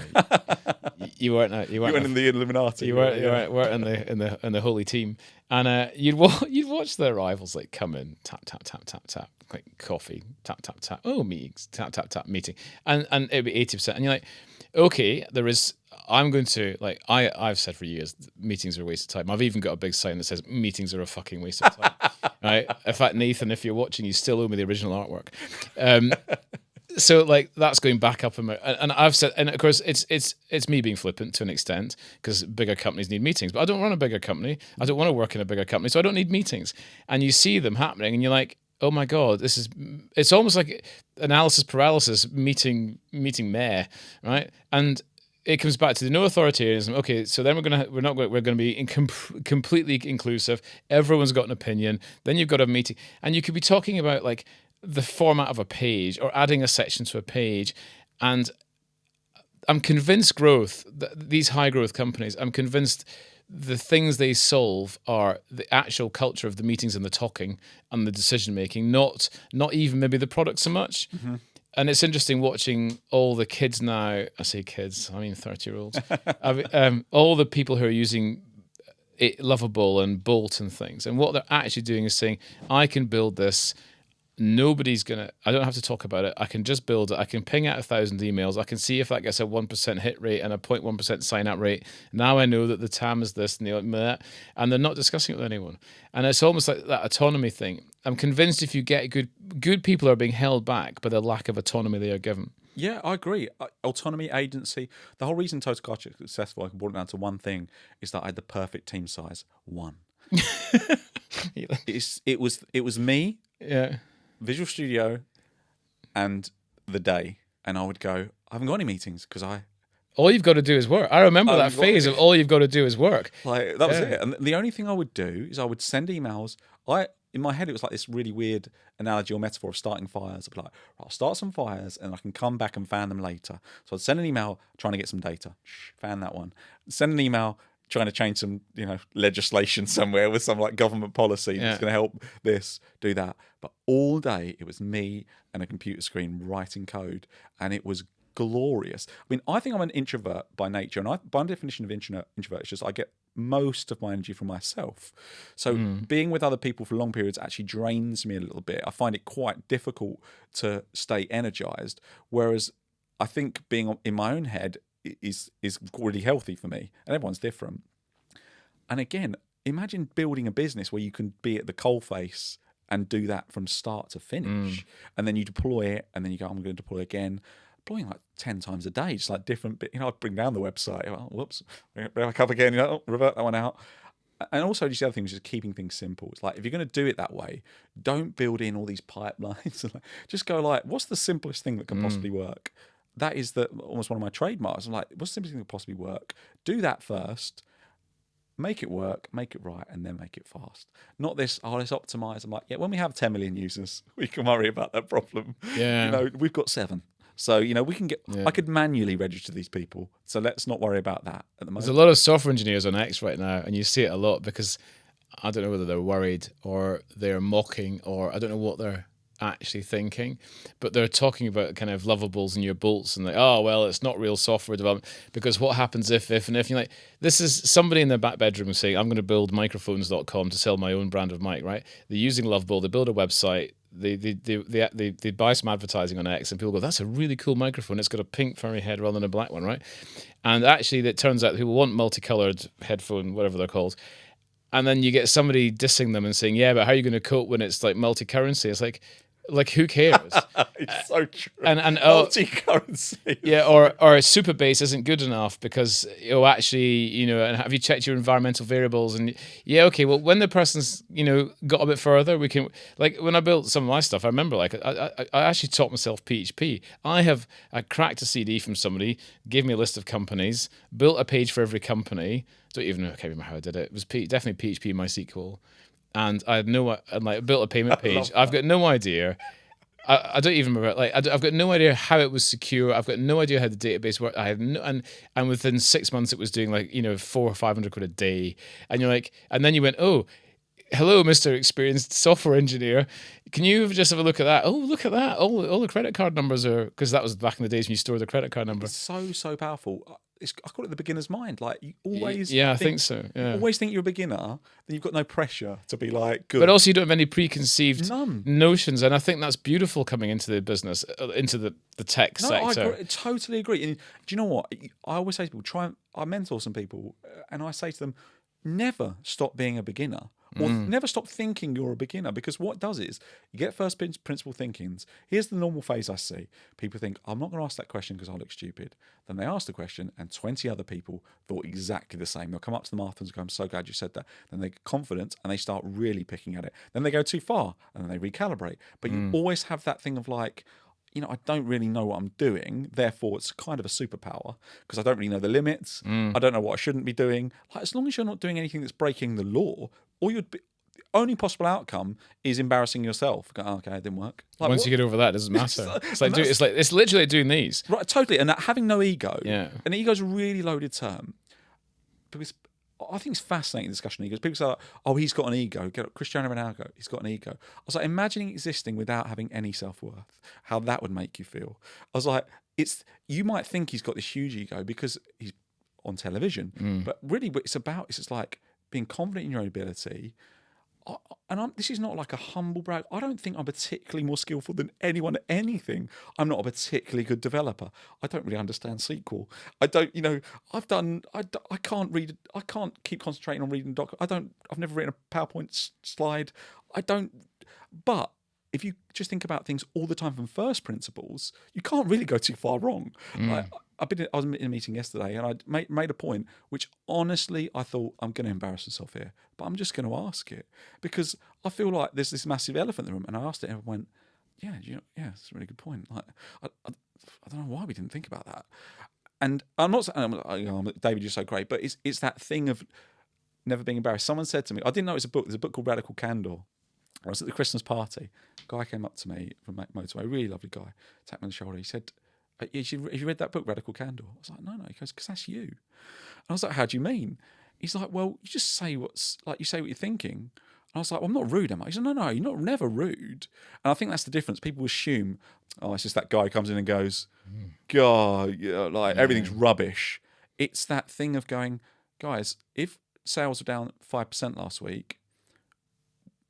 weren't. You weren't in the Illuminati. You weren't in the holy team. And you'd watch the arrivals like come in, tap tap tap tap tap, like coffee, tap tap tap. Oh, meetings, tap tap tap, meeting, and it'd be 80%. And you're like, okay, there is. I'm going to like I've said for years meetings are a waste of time. I've even got a big sign that says meetings are a fucking waste of time. Right? In fact, Nathan, if you're watching, you still owe me the original artwork. So like that's going back up in my, and I've said, and of course it's me being flippant to an extent because bigger companies need meetings, but I don't run a bigger company. I don't want to work in a bigger company, so I don't need meetings. And you see them happening, and you're like, oh my god, it's almost like analysis paralysis meeting meh, right? And it comes back to the no authoritarianism. Okay, so then we're going to be completely inclusive. Everyone's got an opinion. Then you've got a meeting, and you could be talking about like the format of a page or adding a section to a page. And I'm convinced these high growth companies, I'm convinced the things they solve are the actual culture of the meetings and the talking and the decision making, not even maybe the product so much. Mm-hmm. And it's interesting watching all the kids now. I say kids, I mean 30-year-olds. All the people who are using Lovable and Bolt and things, and what they're actually doing is saying, I can build this. I don't have to talk about it. I can just build it. I can ping out 1,000 emails. I can see if that gets a 1% hit rate and a 0.1% sign up rate. Now I know that the TAM is this and that, and they're not discussing it with anyone. And it's almost like that autonomy thing. I'm convinced if you get good people are being held back by the lack of autonomy they are given. Yeah, I agree. Autonomy, agency. The whole reason Total Culture is successful, I can boil it down to one thing, is that I had the perfect team size. One. It was me. Yeah. Visual Studio and the day, and I would go, I haven't got any meetings because all you've got to do is work. I remember that phase of all you've got to do is work. Like that was it. And the only thing I would do is I would send emails. In my head it was like this really weird analogy or metaphor of starting fires. I'd be like, I'll start some fires and I can come back and fan them later. So I'd send an email trying to get some data. Fan that one. Send an email trying to change some, legislation somewhere with some like government policy that's going to help this, do that. But all day it was me and a computer screen writing code, and it was glorious. I mean, I think I'm an introvert by nature, and by definition of introvert, it's just I get most of my energy from myself. So being with other people for long periods actually drains me a little bit. I find it quite difficult to stay energized, whereas I think being in my own head is really healthy for me, and everyone's different. And again, imagine building a business where you can be at the coalface and do that from start to finish, and then you deploy it, and then you go, I'm going to deploy again, deploying like 10 times a day, just like different bit. I'd bring down the website. Well, whoops, back up again. Revert that one out. And also, just the other thing is just keeping things simple. It's like if you're going to do it that way, don't build in all these pipelines. Just go like, what's the simplest thing that can possibly work? That is almost one of my trademarks. I'm like, what's the simplest thing that can possibly work? Do that first. Make it work, make it right, and then make it fast. Not this, let's optimize. I'm like, when we have 10 million users, we can worry about that problem. Yeah. We've got 7. So, we can I could manually register these people. So let's not worry about that at the moment. There's a lot of software engineers on X right now, and you see it a lot because I don't know whether they're worried or they're mocking or I don't know what they're actually thinking, but they're talking about kind of lovables and your bolts and like, oh, well, it's not real software development because what happens if, and if you're like, this is somebody in their back bedroom saying, I'm going to build microphones.com to sell my own brand of mic, right? They're using Lovable, they build a website, they buy some advertising on X and people go, that's a really cool microphone. It's got a pink furry head rather than a black one, right? And actually it turns out people want multicolored headphone, whatever they're called. And then you get somebody dissing them and saying, yeah, but how are you going to cope when it's like multi-currency? It's like who cares? It's so true. And multi-currency. Yeah, or super bass isn't good enough because actually, and have you checked your environmental variables? And yeah, okay, well, when the person's got a bit further, we can, like when I built some of my stuff, I remember like I actually taught myself PHP. I cracked a CD from somebody, gave me a list of companies, built a page for every company. Don't even know, I can't remember how I did it. It was definitely PHP MySQL. And I had built a payment page. I've got no idea. I don't even remember. Like I've got no idea how it was secure. I've got no idea how the database worked. I had no, and within 6 months it was doing like 400 or 500 quid a day. And you're like, and then you went, oh, hello, Mr. Experienced Software Engineer. Can you just have a look at that? Oh, look at that. All the credit card numbers are, because that was back in the days when you stored the credit card number. It's so powerful. I call it the beginner's mind. Like you always, I think so. Yeah. You always think you're a beginner, then you've got no pressure to be like good. But also, you don't have any preconceived notions, and I think that's beautiful coming into the business, into the tech sector. I totally agree. And do you know what? I always say to people, I mentor some people, and I say to them, never stop being a beginner. Or never stop thinking you're a beginner, because what it does is you get first principle thinkings. Here's the normal phase I see. People think, I'm not going to ask that question because I look stupid. Then they ask the question and 20 other people thought exactly the same. They'll come up to the marathons and go, I'm so glad you said that. Then they get confident and they start really picking at it. Then they go too far and then they recalibrate. But you always have that thing of like, I don't really know what I'm doing. Therefore, it's kind of a superpower because I don't really know the limits. I don't know what I shouldn't be doing. Like, as long as you're not doing anything that's breaking the law, the only possible outcome is embarrassing yourself. Go, okay, it didn't work. Like, once you get over that, it doesn't matter. It's literally doing these. Right, totally. And that having no ego. Yeah. And ego's a really loaded term. Because I think it's fascinating discussion egos. People say, like, oh, he's got an ego. Cristiano Ronaldo, he's got an ego. I was like, imagining existing without having any self-worth, how that would make you feel. I was like, you might think he's got this huge ego because he's on television, but really what it's about is it's like being confident in your own ability. This is not like a humble brag. I don't think I'm particularly more skillful than anyone at anything. I'm not a particularly good developer. I don't really understand SQL. I don't, I can't read. I can't keep concentrating on reading doc. I've never written a PowerPoint slide. But if you just think about things all the time from first principles, you can't really go too far wrong. I was in a meeting yesterday and I made a point which honestly I thought, I'm going to embarrass myself here, but I'm just going to ask it because I feel like there's this massive elephant in the room. And I asked it and everyone went, yeah, it's a really good point. Like, I don't know why we didn't think about that. And I'm not saying, David, you're so great, but it's that thing of never being embarrassed. Someone said to me, I didn't know it was a book. There's a book called Radical Candor. I was at the Christmas party. A guy came up to me from Motorway, a really lovely guy, tapped me on the shoulder. He said, have you read that book, Radical Candor? I was like, no. He goes, because that's you. And I was like, how do you mean? He's like, well, you just say you say what you're thinking. And I was like, well, I'm not rude, am I? He said, no, you're never rude. And I think that's the difference. People assume, it's just that guy who comes in and goes, God, everything's rubbish. It's that thing of going, guys, if sales were down 5% last week,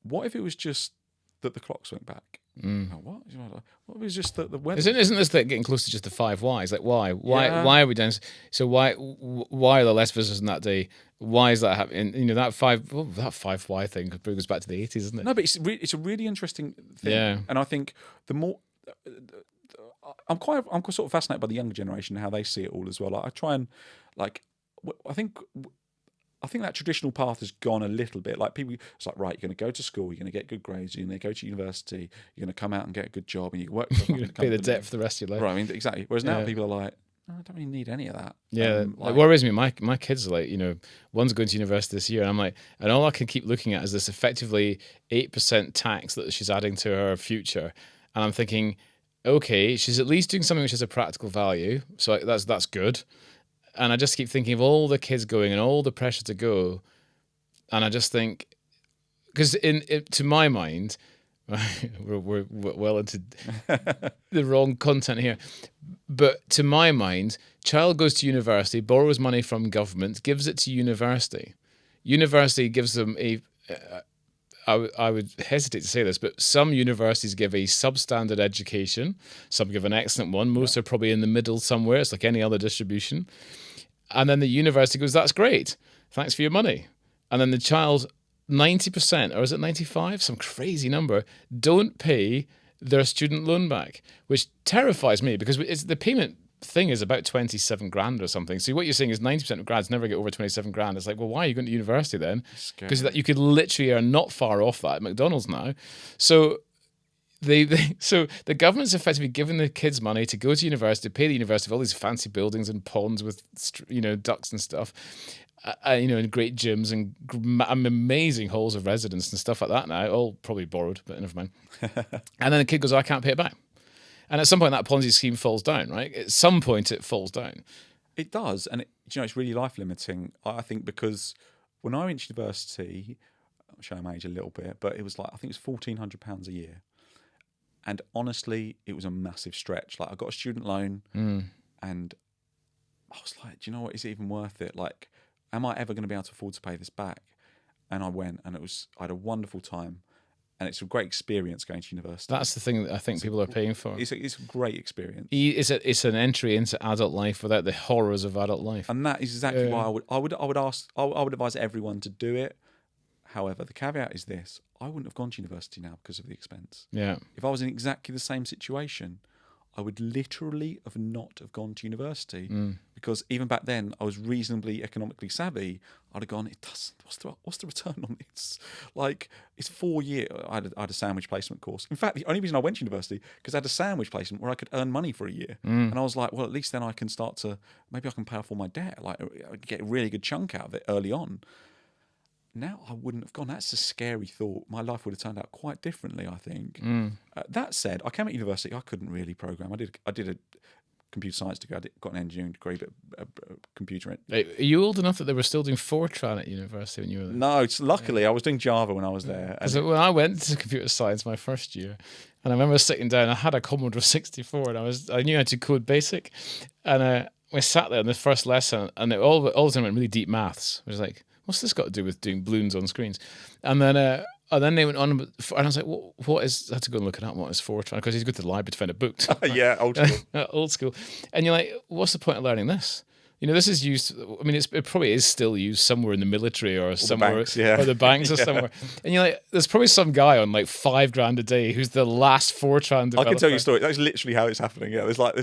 what if it was just that the clocks went back? What if it was just that the weather? Isn't this getting close to just the 5 whys? Like why are we down? So why are there less visitors on that day? Why is that happening? That 5 why thing goes back to the 80s, isn't it? No, but it's a really interesting thing. Yeah. And I think the more I'm sort of fascinated by the younger generation and how they see it all as well. Like I try and I think that traditional path has gone a little bit. Like people, it's like, right, you're going to go to school, you're going to get good grades, you're going to go to university, you're going to come out and get a good job, and you work. You're going to pay the debt for the rest of your life. Right, I mean, exactly. Whereas now people are like, no, I don't really need any of that. Yeah, it worries me. My kids are like, one's going to university this year, and I'm like, and all I can keep looking at is this effectively 8% tax that she's adding to her future, and I'm thinking, okay, she's at least doing something which has a practical value, so that's good. And I just keep thinking of all the kids going and all the pressure to go. And I just think, because to my mind, we're well into the wrong content here. But to my mind, child goes to university, borrows money from government, gives it to university. University gives them I would hesitate to say this, but some universities give a substandard education. Some give an excellent one. Most are probably in the middle somewhere. It's like any other distribution. And then the university goes, that's great. Thanks for your money. And then the child, 90%, or is it 95? Some crazy number, don't pay their student loan back, which terrifies me because the payment thing is about 27 grand or something. So what you're saying is 90% of grads never get over 27 grand. It's like, well, why are you going to university then? Because you could literally are not far off that at McDonald's now. So so the government's effectively giving the kids money to go to university, pay the university for all these fancy buildings and ponds with ducks and stuff, and great gyms and amazing halls of residence and stuff like that now, all probably borrowed, but never mind. And then the kid goes, I can't pay it back. And at some point, that Ponzi scheme falls down, right? At some point, it falls down. It does. And, it's really life-limiting, I think, because when I went to university, I'm showing my age a little bit, but it was like, I think it was £1,400 a year. And honestly, it was a massive stretch. Like, I got a student loan and I was like, do you know what? Is it even worth it? Like, am I ever going to be able to afford to pay this back? And I went, and I had a wonderful time. And it's a great experience going to university. That's the thing that I think people are paying for. It's a great experience. It's an entry into adult life without the horrors of adult life. And that is exactly why I would advise everyone to do it. However, the caveat is this: I wouldn't have gone to university now because of the expense. Yeah. If I was in exactly the same situation, I would literally not have gone to university because even back then I was reasonably economically savvy. I'd have gone, what's the return on this? Like, it's 4 years. I had a sandwich placement course. In fact, the only reason I went to university because I had a sandwich placement where I could earn money for a year. And I was like, well, at least then I can maybe I can pay off all my debt. Like, I get a really good chunk out of it early on. Now I wouldn't have gone. That's a scary thought. My life would have turned out quite differently, I think. That said, I came at university. I couldn't really program. I did a computer science degree. Got an engineering degree, but computer. Are you old enough that they were still doing Fortran at university when you were there? No, luckily I was doing Java when I was there. Because when I went to computer science my first year, and I remember sitting down, I had a Commodore 64, and I knew how to code BASIC, and we sat there in the first lesson, and all the time went really deep maths. It was like, what's this got to do with doing balloons on screens? And then they went on, and I was like, what is? I had to go and look it up. What is Fortran? Because he's go to the library to find a book. Yeah, old school. Old school. And you're like, what's the point of learning this? This is used. I mean, it probably is still used somewhere in the military or somewhere, or the banks or somewhere. And you're like, there's probably some guy on like $5,000 a day who's the last Fortran developer. I can tell you a story. That's literally how it's happening. Yeah, it's like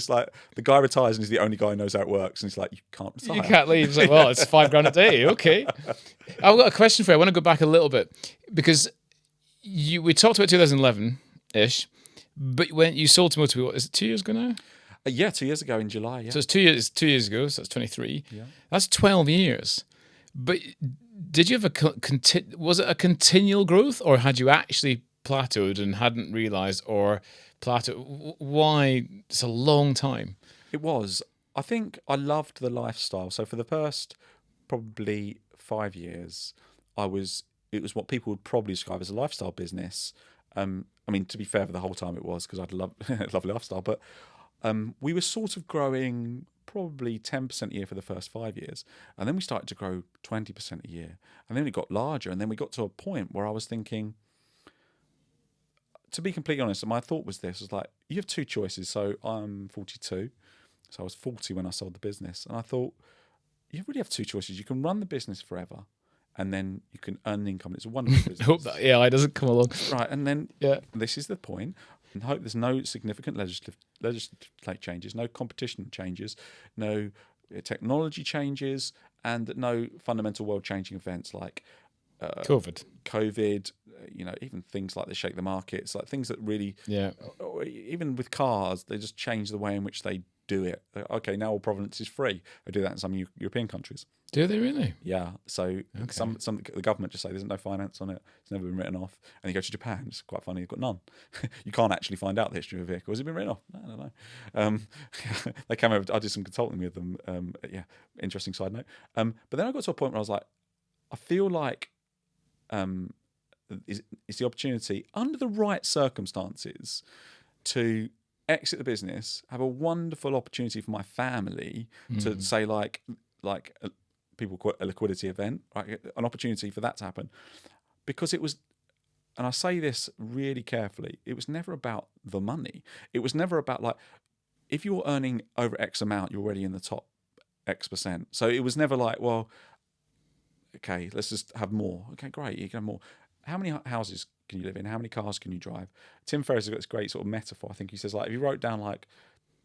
the guy retires and he's the only guy who knows how it works, and he's like, you can't retire. You can't leave. It's like, well, it's $5,000 a day. Okay. I've got a question for you. I want to go back a little bit because we talked about 2011-ish, but when you sold to Motorway, what is it, 2 years ago now? Yeah, 2 years ago in July. Yeah. So it's 2 years. 2 years ago. So that's 23. Yeah. That's 12 years. But did you have was it a continual growth, or had you actually plateaued and hadn't realised, or plateaued? Why? It's a long time. It was. I think I loved the lifestyle. So for the first probably 5 years, it was what people would probably describe as a lifestyle business. I mean, to be fair, for the whole time it was, because I'd lovely lifestyle, but. We were sort of growing probably 10% a year for the first 5 years. And then we started to grow 20% a year. And then it got larger. And then we got to a point where I was thinking, to be completely honest, my thought was this, was like, you have two choices. So I'm 42. So I was 40 when I sold the business. And I thought, you really have two choices. You can run the business forever, and then you can earn income. It's a wonderful business. Hope that AI doesn't come along. Right. And then this is the point. And hope there's no significant legislative changes, no competition changes, no technology changes, and no fundamental world-changing events like COVID, even things like the shake the markets, like things that really, even with cars, they just change the way in which they do it. Okay, now all provenance is free. They do that in some European countries. Do they really? Yeah. So the government just say there's no finance on it. It's never been written off. And you go to Japan, it's quite funny. You've got none. You can't actually find out the history of a vehicle. Has it been written off? No, I don't know. They came over. I did some consulting with them. Interesting side note. But then I got to a point where I was like, I feel like is the opportunity under the right circumstances to exit the business, have a wonderful opportunity for my family to say like people call it a liquidity event, right? An opportunity for that to happen, because it was. And I say this really carefully. It was never about the money. It was never about like, if you're earning over X amount, you're already in the top X percent. So it was never like, well, okay, let's just have more. Okay, great, you can have more. How many houses can you live in? How many cars can you drive? Tim Ferriss has got this great sort of metaphor. I think he says, like, if you wrote down like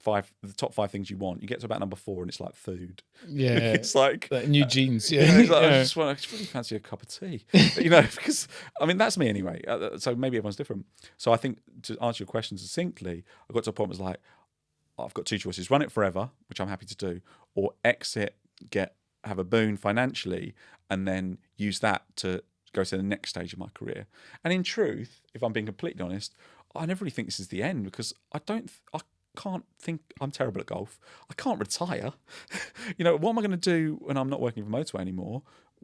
the top 5 things you want, you get to about number 4 and it's like food. Yeah. It's like new jeans. Yeah. He's like, I just really fancy a cup of tea. Because I mean, that's me anyway. So maybe everyone's different. So I think, to answer your question succinctly, I got to a point where it was like, I've got 2 choices: run it forever, which I'm happy to do, or exit, have a boon financially, and then use that to go to the next stage of my career. And in truth, if I'm being completely honest, I never really think this is the end, because I can't think. I'm terrible at golf. I can't retire. What am I going to do when I'm not working for Motorway anymore?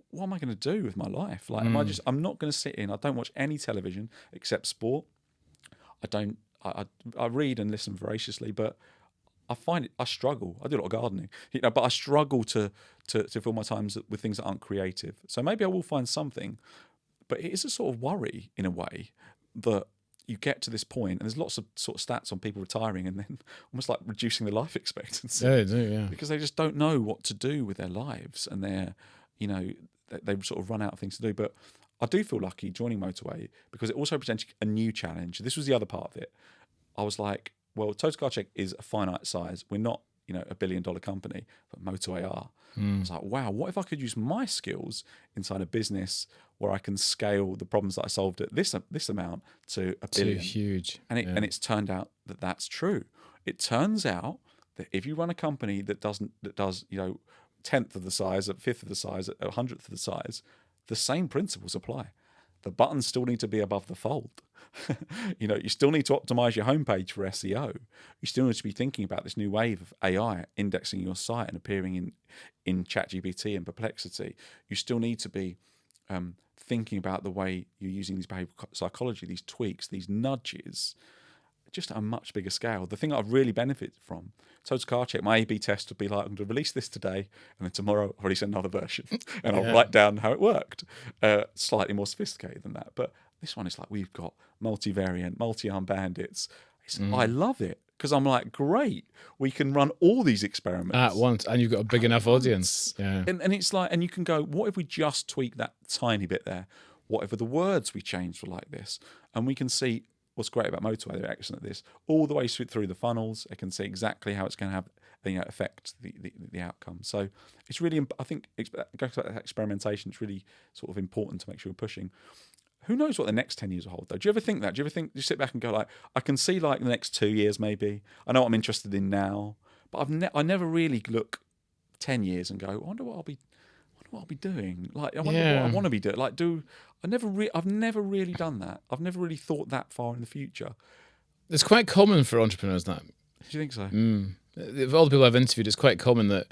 What am I going to do with my life? Like, I'm not going to sit in. I don't watch any television except sport. I read and listen voraciously, but I find I struggle. I do a lot of gardening, but I struggle to fill my times with things that aren't creative. So maybe I will find something, but it is a sort of worry in a way that you get to this point, and there's lots of sort of stats on people retiring and then almost like reducing their life expectancy. Yeah, they do, yeah. Because they just don't know what to do with their lives, and they sort of run out of things to do. But I do feel lucky joining Motorway, because it also presented a new challenge. This was the other part of it. I was like, well, Total Car Check is a finite size. We're not, $1 billion company, but Motorway are. I was like, wow, what if I could use my skills inside a business where I can scale the problems that I solved at this amount to $1 billion? Too huge. And it's turned out that that's true. It turns out that if you run a company that does 10th of the size, at 5th of the size, at 100th of the size, the same principles apply. The buttons still need to be above the fold. You still need to optimize your homepage for SEO. You still need to be thinking about this new wave of AI indexing your site and appearing in ChatGPT and Perplexity. You still need to be thinking about the way you're using these behavioral psychology, these tweaks, these nudges, just at a much bigger scale. The thing that I've really benefited from, Total Car Check, my A/B test would be like, I'm going to release this today, and then tomorrow I'll release another version, and I'll write down how it worked. Slightly more sophisticated than that. But this one is like, we've got multivariant, multi-arm bandits. I love it, because I'm like, great, we can run all these experiments at once, and you've got a big enough audience. Yeah. And it's like, and you can go, what if we just tweak that tiny bit there? What if the words we changed were like this? And we can see what's great about Motorway. They're excellent at this, all the way through the funnels. They can see exactly how it's going to have affect the outcome. So it's really, I think, going back to that experimentation, it's really sort of important to make sure you're pushing. Who knows what the next 10 years will hold, though? Do you ever think that? Do you sit back and go like, I can see like the next 2 years maybe. I know what I'm interested in now, but I never really look 10 years and go, I wonder what I'll be doing. Like, I wonder what I want to be doing. Like, I've never really done that. I've never really thought that far in the future. It's quite common for entrepreneurs, that. Do you think so? Of all the people I've interviewed, it's quite common that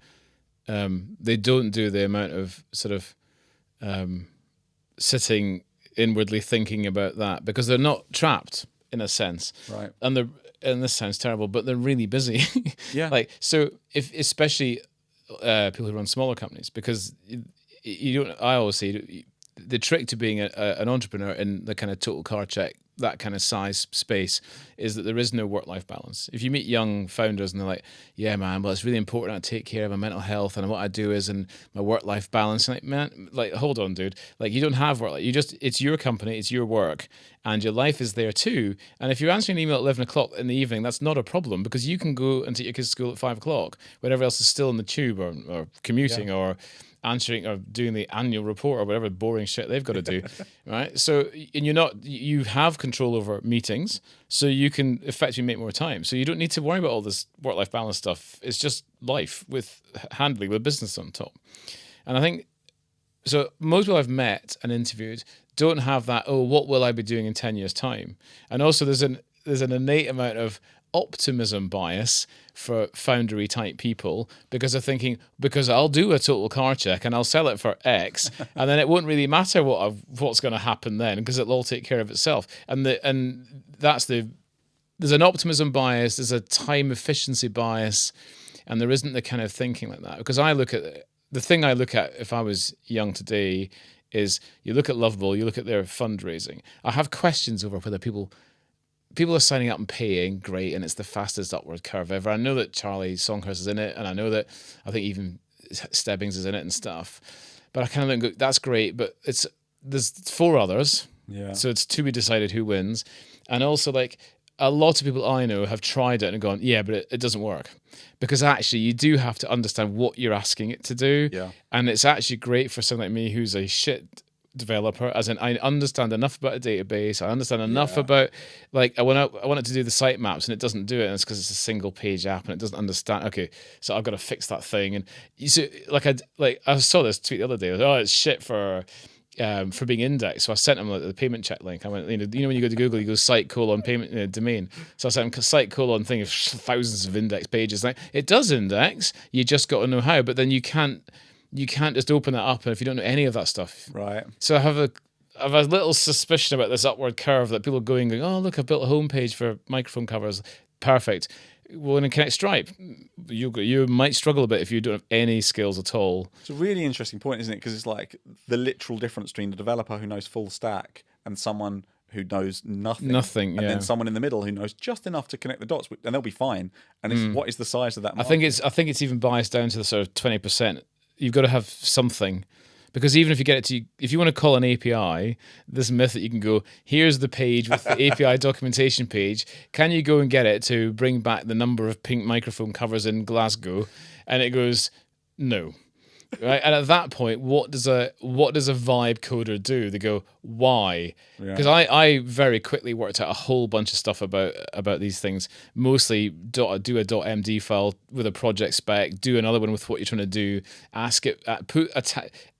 they don't do the amount of sort of sitting inwardly thinking about that, because they're not trapped in a sense. Right. And this sounds terrible, but they're really busy. Yeah. Like, so especially people who run smaller companies, because you don't. I always say the trick to being an entrepreneur in the kind of Total Car Check, that kind of size space, is that there is no work-life balance. If you meet young founders and they're like, yeah, man, well, it's really important I take care of my mental health, and what I do is in my work-life balance. Like, man, like, hold on, dude. Like, you don't have work. It's your company, it's your work, and your life is there too. And if you're answering an email at 11 o'clock in the evening, that's not a problem, because you can go and take your kids to school at 5 o'clock, when everyone else is still in the tube or commuting or answering or doing the annual report or whatever boring shit they've got to do, right? So, and you have control over meetings, so you can effectively make more time. So you don't need to worry about all this work-life balance stuff. It's just life with handling with business on top. And I think, so most people I've met and interviewed don't have that, what will I be doing in 10 years' time? And also there's an innate amount of, optimism bias for foundery type people, because they're thinking, because I'll do a total car check and I'll sell it for X, and then it won't really matter what's going to happen then, because it'll all take care of itself. And there's an optimism bias, there's a time efficiency bias, and there isn't the kind of thinking like that. Because the thing I look at if I was young today is, you look at Lovable, you look at their fundraising. I have questions over whether people are signing up and paying, great, and it's the fastest upward curve ever. I know that Charlie Songhurst is in it, and I know that I think even Stebbings is in it and stuff. But I kind of look and go, that's great, but there's 4 others, so it's to be decided who wins. And also, like, a lot of people I know have tried it and gone, yeah, but it doesn't work. Because actually, you do have to understand what you're asking it to do. Yeah. And it's actually great for someone like me who's a shit developer, as in I understand enough about a database, I understand enough about, like, I want it to do the sitemaps and it doesn't do it, and it's because it's a single page app and it doesn't understand. Okay, so I've got to fix that thing. And you see, I saw this tweet the other day. It's shit for being indexed. So I sent him the payment check link. I went, when you go to Google, you go site : payment domain. So I sent him site : thing of thousands of index pages. Like, it does index, you just got to know how. But then you can't just open that up, and if you don't know any of that stuff. Right. So I have a little suspicion about this upward curve, that people going, oh, look, I built a homepage for microphone covers. Perfect. Well, in a Connect Stripe, you might struggle a bit if you don't have any skills at all. It's a really interesting point, isn't it? Because it's like the literal difference between the developer who knows full stack and someone who knows nothing. And then someone in the middle who knows just enough to connect the dots, and they'll be fine. And it's, what is the size of that market? I think it's even biased down to the sort of 20%. You've got to have something. Because even if you get it to, if you want to call an API, this myth that you can go, here's the page with the API documentation page, can you go and get it to bring back the number of pink microphone covers in Glasgow? And it goes, no. Right? And at that point, what does a vibe coder do? They go, why? Because I very quickly worked out a whole bunch of stuff about these things. Mostly do a .md file with a project spec, do another one with what you're trying to do, ask it,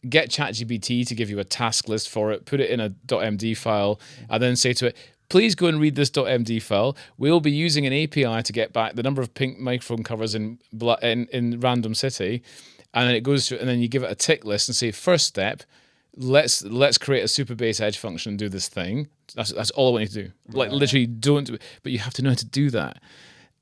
get ChatGPT to give you a task list for it, put it in a .md file, and then say to it, please go and read this .md file. We'll be using an API to get back the number of pink microphone covers in Random City. And then it goes through, and then you give it a tick list and say, first step, let's create a super base edge function and do this thing. That's all I want you to do. Like, literally, don't do it, but you have to know how to do that.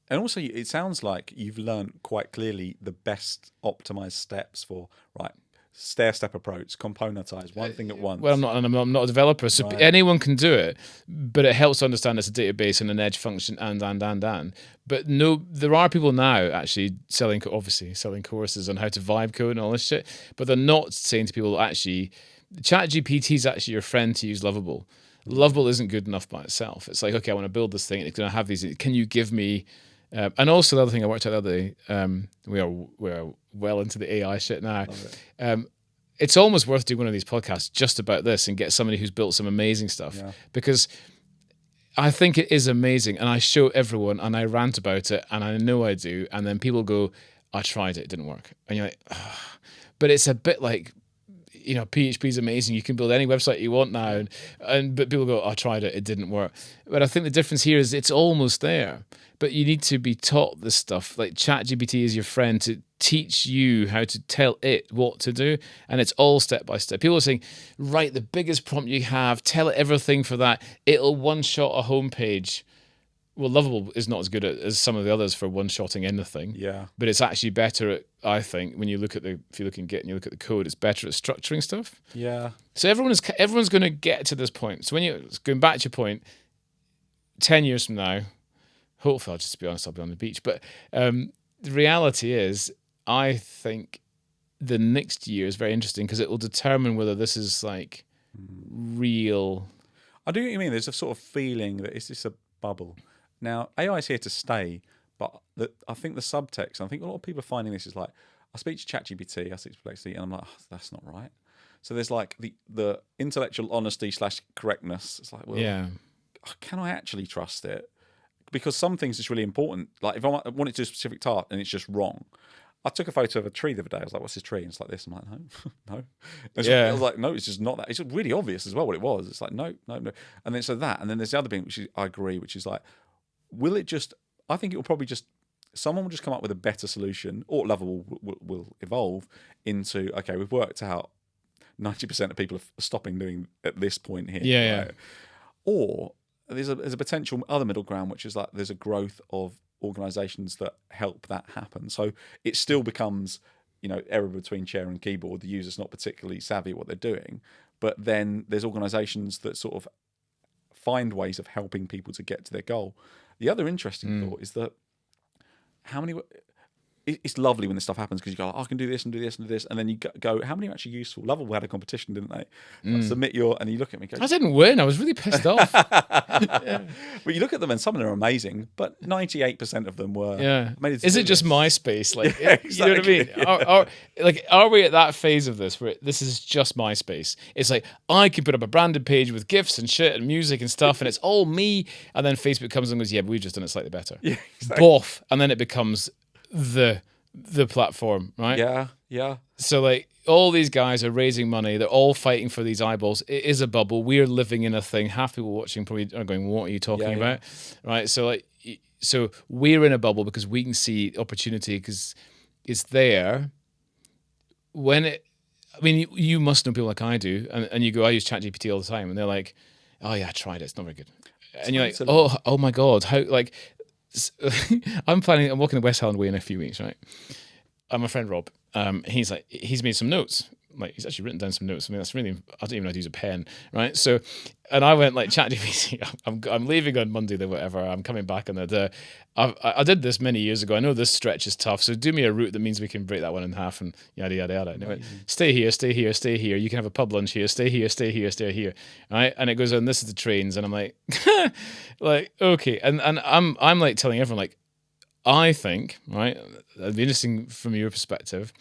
And also, it sounds like you've learned quite clearly the best optimized steps for, right, stair-step approach, componentize, one thing at once. Well, I'm not a developer, so anyone can do it, but it helps to understand it's a database and an edge function and. But no, there are people now actually selling courses on how to vibe code and all this shit, but they're not saying to people, actually, ChatGPT is actually your friend to use Lovable. Lovable isn't good enough by itself. It's like, okay, I want to build this thing, and it's going to have these, can you give me... and also the other thing I worked out the other day, we are well into the AI shit now. It's almost worth doing one of these podcasts just about this and get somebody who's built some amazing stuff, because I think it is amazing, and I show everyone and I rant about it, and I know I do, and then people go, I tried it didn't work, and you're like, but it's a bit like, PHP is amazing. You can build any website you want now, but people go, I tried it didn't work. But I think the difference here is it's almost there. But you need to be taught this stuff. Like, ChatGPT is your friend to teach you how to tell it what to do, and it's all step by step. People are saying, write the biggest prompt you have, tell it everything for that. It'll one-shot a homepage. Well, Lovable is not as good as some of the others for one-shotting anything. Yeah. But it's actually better at, I think, when you look at if you look in Git and you look at the code, it's better at structuring stuff. Yeah. So everyone's going to get to this point. So when you're going back to your point, 10 years from now, hopefully, I'll just be honest, I'll be on the beach. But the reality is, I think the next year is very interesting because it will determine whether this is like real. I do get what you mean. There's a sort of feeling that it's just a bubble. Now, AI is here to stay, but I think the subtext, I think a lot of people are finding this is like, I speak to ChatGPT, I speak to Perplexity, and I'm like, that's not right. So there's like the intellectual honesty / correctness. It's like, well, can I actually trust it? Because some things is really important. Like if I want it to do a specific task and it's just wrong. I took a photo of a tree the other day. I was like, what's this tree? And it's like this. I'm like, no. I was like, no, it's just not that. It's really obvious as well what it was. It's like, no. And then so that. And then there's the other thing, which is, I agree, which is like, will it just I think it will probably just someone will just come up with a better solution, or level will evolve into, okay, we've worked out 90% of people are stopping doing at this point here. Yeah, right? Or there's a potential other middle ground, which is like there's a growth of organizations that help that happen. So it still becomes, error between chair and keyboard. The user's not particularly savvy at what they're doing. But then there's organizations that sort of find ways of helping people to get to their goal. The other interesting thought is that it's lovely when this stuff happens, because you go, I can do this and do this and do this, and then you go, how many are actually useful? Lovell had a competition, didn't they? Submit and you look at me and go, I didn't win. I was really pissed off. But you look at them and some of them are amazing, but 98% of them were. Yeah. Is it just MySpace? Like, exactly. You know what I mean? Are we at that phase of this where this is just MySpace? It's like, I can put up a branded page with GIFs and shit and music and stuff, and it's all me. And then Facebook comes and goes, yeah, but we've just done it slightly better. Yeah, exactly. Boff. And then it becomes the platform, right? Yeah. So like all these guys are raising money, they're all fighting for these eyeballs. It is a bubble. We're living in a thing. Half people watching probably are going, what are you talking about? Right? So we're in a bubble because we can see opportunity because it's there. You must know people like I do, and you go, I use ChatGPT all the time, and they're like, oh yeah, I tried it, it's not very good. And you're like, oh my God, how, like, I'm walking the West Highland Way in a few weeks, right? My friend Rob, he's made some notes. Like, he's actually written down some notes. I mean, I don't even know how to use a pen, right? So, and I went like, ChatGPT, I'm leaving on Monday, whatever. I'm coming back on the day. I did this many years ago. I know this stretch is tough, so do me a route that means we can break that one in half and yada, yada, yada. And it went, stay here, stay here, stay here. You can have a pub lunch here, stay here, stay here, stay here. Right? And it goes on, this is the trains. And I'm like, like, okay. And I'm like telling everyone, like, I think, right, it'd be interesting from your perspective,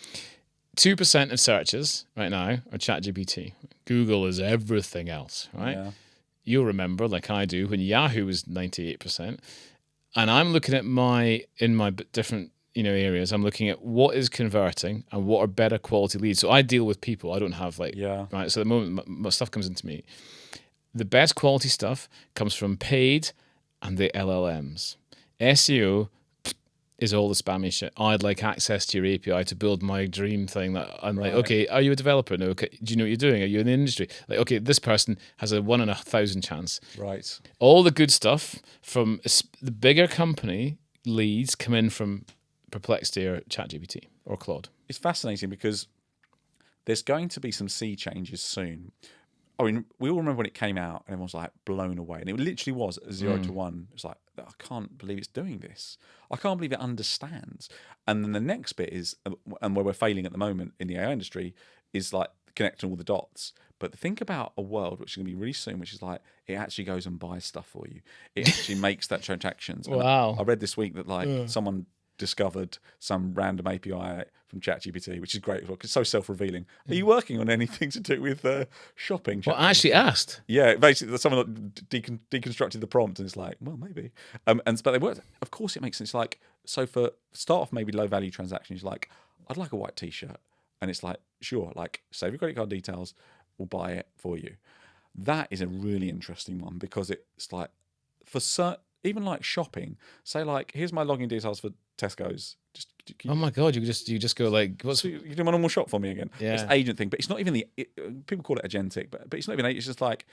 2% of searches right now are ChatGPT. Google is everything else, right? Yeah. You'll remember, like I do, when Yahoo was 98%. And I'm looking at in my different areas, I'm looking at what is converting and what are better quality leads. So I deal with people. I don't have right? So at the moment, my stuff comes into me. The best quality stuff comes from paid and the LLMs. SEO is all the spammy shit. I'd like access to your API to build my dream thing. That I'm like, okay, are you a developer? No. Okay, do you know what you're doing? Are you in the industry? Like, okay, this person has a 1 in 1,000 chance. Right. All the good stuff from the bigger company leads come in from Perplexity or ChatGPT or Claude. It's fascinating because there's going to be some sea changes soon. I mean, we all remember when it came out and everyone was like blown away. And it literally was 0 to 1. It's like, I can't believe it's doing this. I can't believe it understands. And then the next bit is, and where we're failing at the moment in the AI industry, is like connecting all the dots. But think about a world which is going to be really soon, which is like, it actually goes and buys stuff for you. It actually makes that transactions. Wow. I read this week that like someone discovered some random API from ChatGPT, which is great because it's so self-revealing. Are you working on anything to do with shopping? Well, I actually asked. Yeah, basically, someone deconstructed the prompt, and it's like, well, maybe. But they worked. Of course, it makes sense. Like, so for start off, maybe low-value transactions, like, I'd like a white T-shirt, and it's like, sure, like, save your credit card details, we'll buy it for you. That is a really interesting one because it's like even like shopping. Say like, here's my login details for Tesco's. Oh my God, you just go like, what's you do my normal shop for me again? Yeah. It's an agent thing, but it's not even people call it agentic, but it's not even it's just like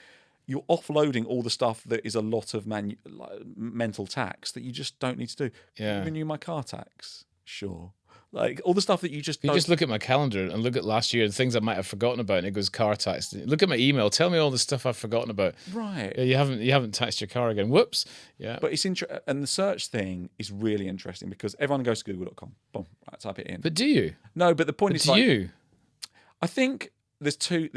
you're offloading all the stuff that is a lot of mental tax that you just don't need to do. Yeah. Renew my car tax, sure. Like all the stuff that you just look at my calendar and look at last year, the things I might have forgotten about, and it goes car tax. Look at my email. Tell me all the stuff I've forgotten about. Right. Yeah, you haven't taxed your car again. Whoops. Yeah. But it's and the search thing is really interesting because everyone goes to google.com. Boom. Right, type it in. But do you? No, but the point is, do you? I think there's two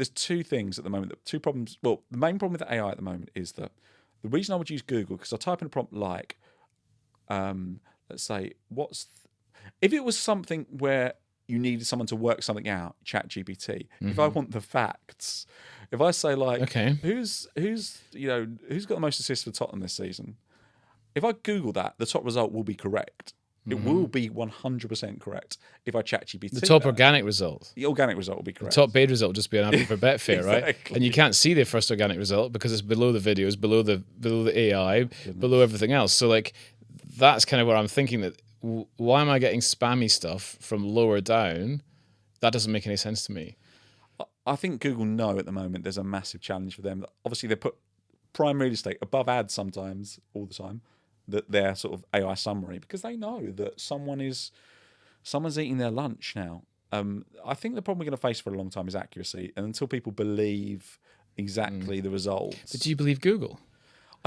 things at the moment. Two problems. Well, the main problem with AI at the moment is that the reason I would use Google because I type in a prompt like, let's say, if it was something where you needed someone to work something out, ChatGPT. If I want the facts, if I say like, okay, who's got the most assists for Tottenham this season? If I Google that, the top result will be correct. It will be 100% correct if I ChatGPT. The top organic result. The organic result will be correct. The top paid result will just be an average for Betfair, exactly. Right? And you can't see the first organic result because it's below the videos, below the AI, below everything else. So like that's kind of where I'm thinking that why am I getting spammy stuff from lower down? That doesn't make any sense to me. I think Google know at the moment there's a massive challenge for them. Obviously, they put prime real estate above ads sometimes, all the time, that their sort of AI summary, because they know that someone's eating their lunch now. I think the problem we're going to face for a long time is accuracy, and until people believe exactly the results. But do you believe Google?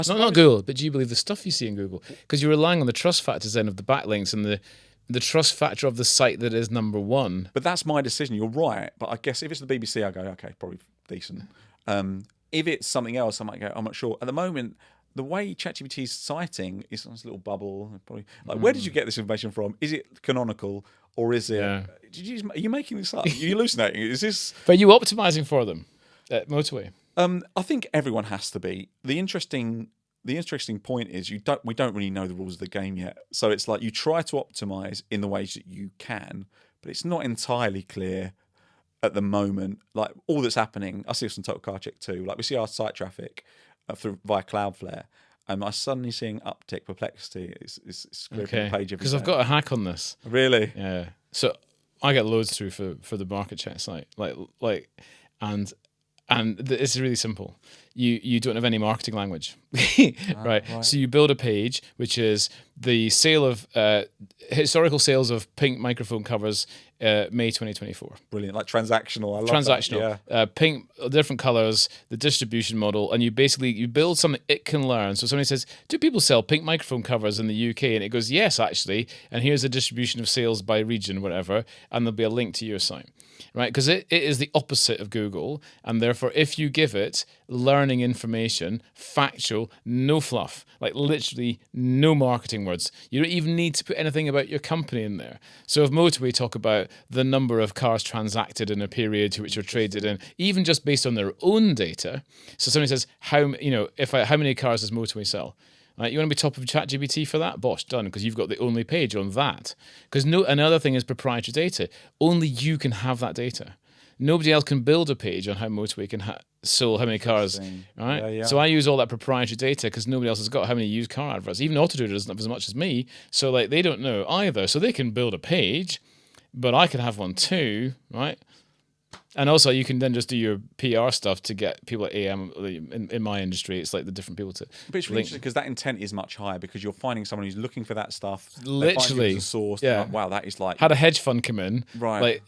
Not Google, but do you believe the stuff you see in Google? Because you're relying on the trust factors then of the backlinks and the trust factor of the site that is number one. But that's my decision. You're right. But I guess if it's the BBC, I go, okay, probably decent. If it's something else, I might go, I'm not sure. At the moment, the way ChatGPT is citing is on this little bubble. Probably, like, where did you get this information from? Is it canonical or is it? Are you making this up? Are you hallucinating? Is this? But are you optimizing for them at Motorway? I think everyone has to be. The interesting point is we don't really know the rules of the game yet. So it's like you try to optimize in the ways that you can, but it's not entirely clear at the moment. Like all that's happening, I see this on Total Car Check too. Like we see our site traffic via Cloudflare, and I'm suddenly seeing uptick perplexity. It's scraping the page every day. Because I've got a hack on this. Really? Yeah. So I get loads through for the market check site, and it's really simple. You don't have any marketing language, right? So you build a page which is the sale of historical sales of pink microphone covers, May 2024. Brilliant, like transactional. I love transactional. That. Yeah. Pink, different colors, the distribution model, and you build something it can learn. So somebody says, "Do people sell pink microphone covers in the UK?" And it goes, "Yes, actually." And here's the distribution of sales by region, whatever, and there'll be a link to your site. Right, because it is the opposite of Google, and therefore, if you give it learning information, factual, no fluff, like literally no marketing words, you don't even need to put anything about your company in there. So if Motorway talk about the number of cars transacted in a period to which you're traded in, even just based on their own data, so somebody says, how many cars does Motorway sell? Right, you want to be top of ChatGPT for that? Bosh, done, because you've got the only page on that. Because another thing is proprietary data. Only you can have that data. Nobody else can build a page on how Motorway can sell how many cars. Right? Yeah. So I use all that proprietary data because nobody else has got how many used car adverts. Even Autotrader doesn't have as much as me. So like they don't know either. So they can build a page, but I can have one too, right? And also, you can then just do your PR stuff to get people at AM. In my industry, it's like the different people to. But it's really interesting because that intent is much higher because you're finding someone who's looking for that stuff. Literally, a source. Yeah. Like, wow, that is like. Had a hedge fund come in. Right. Like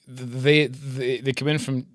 they come in from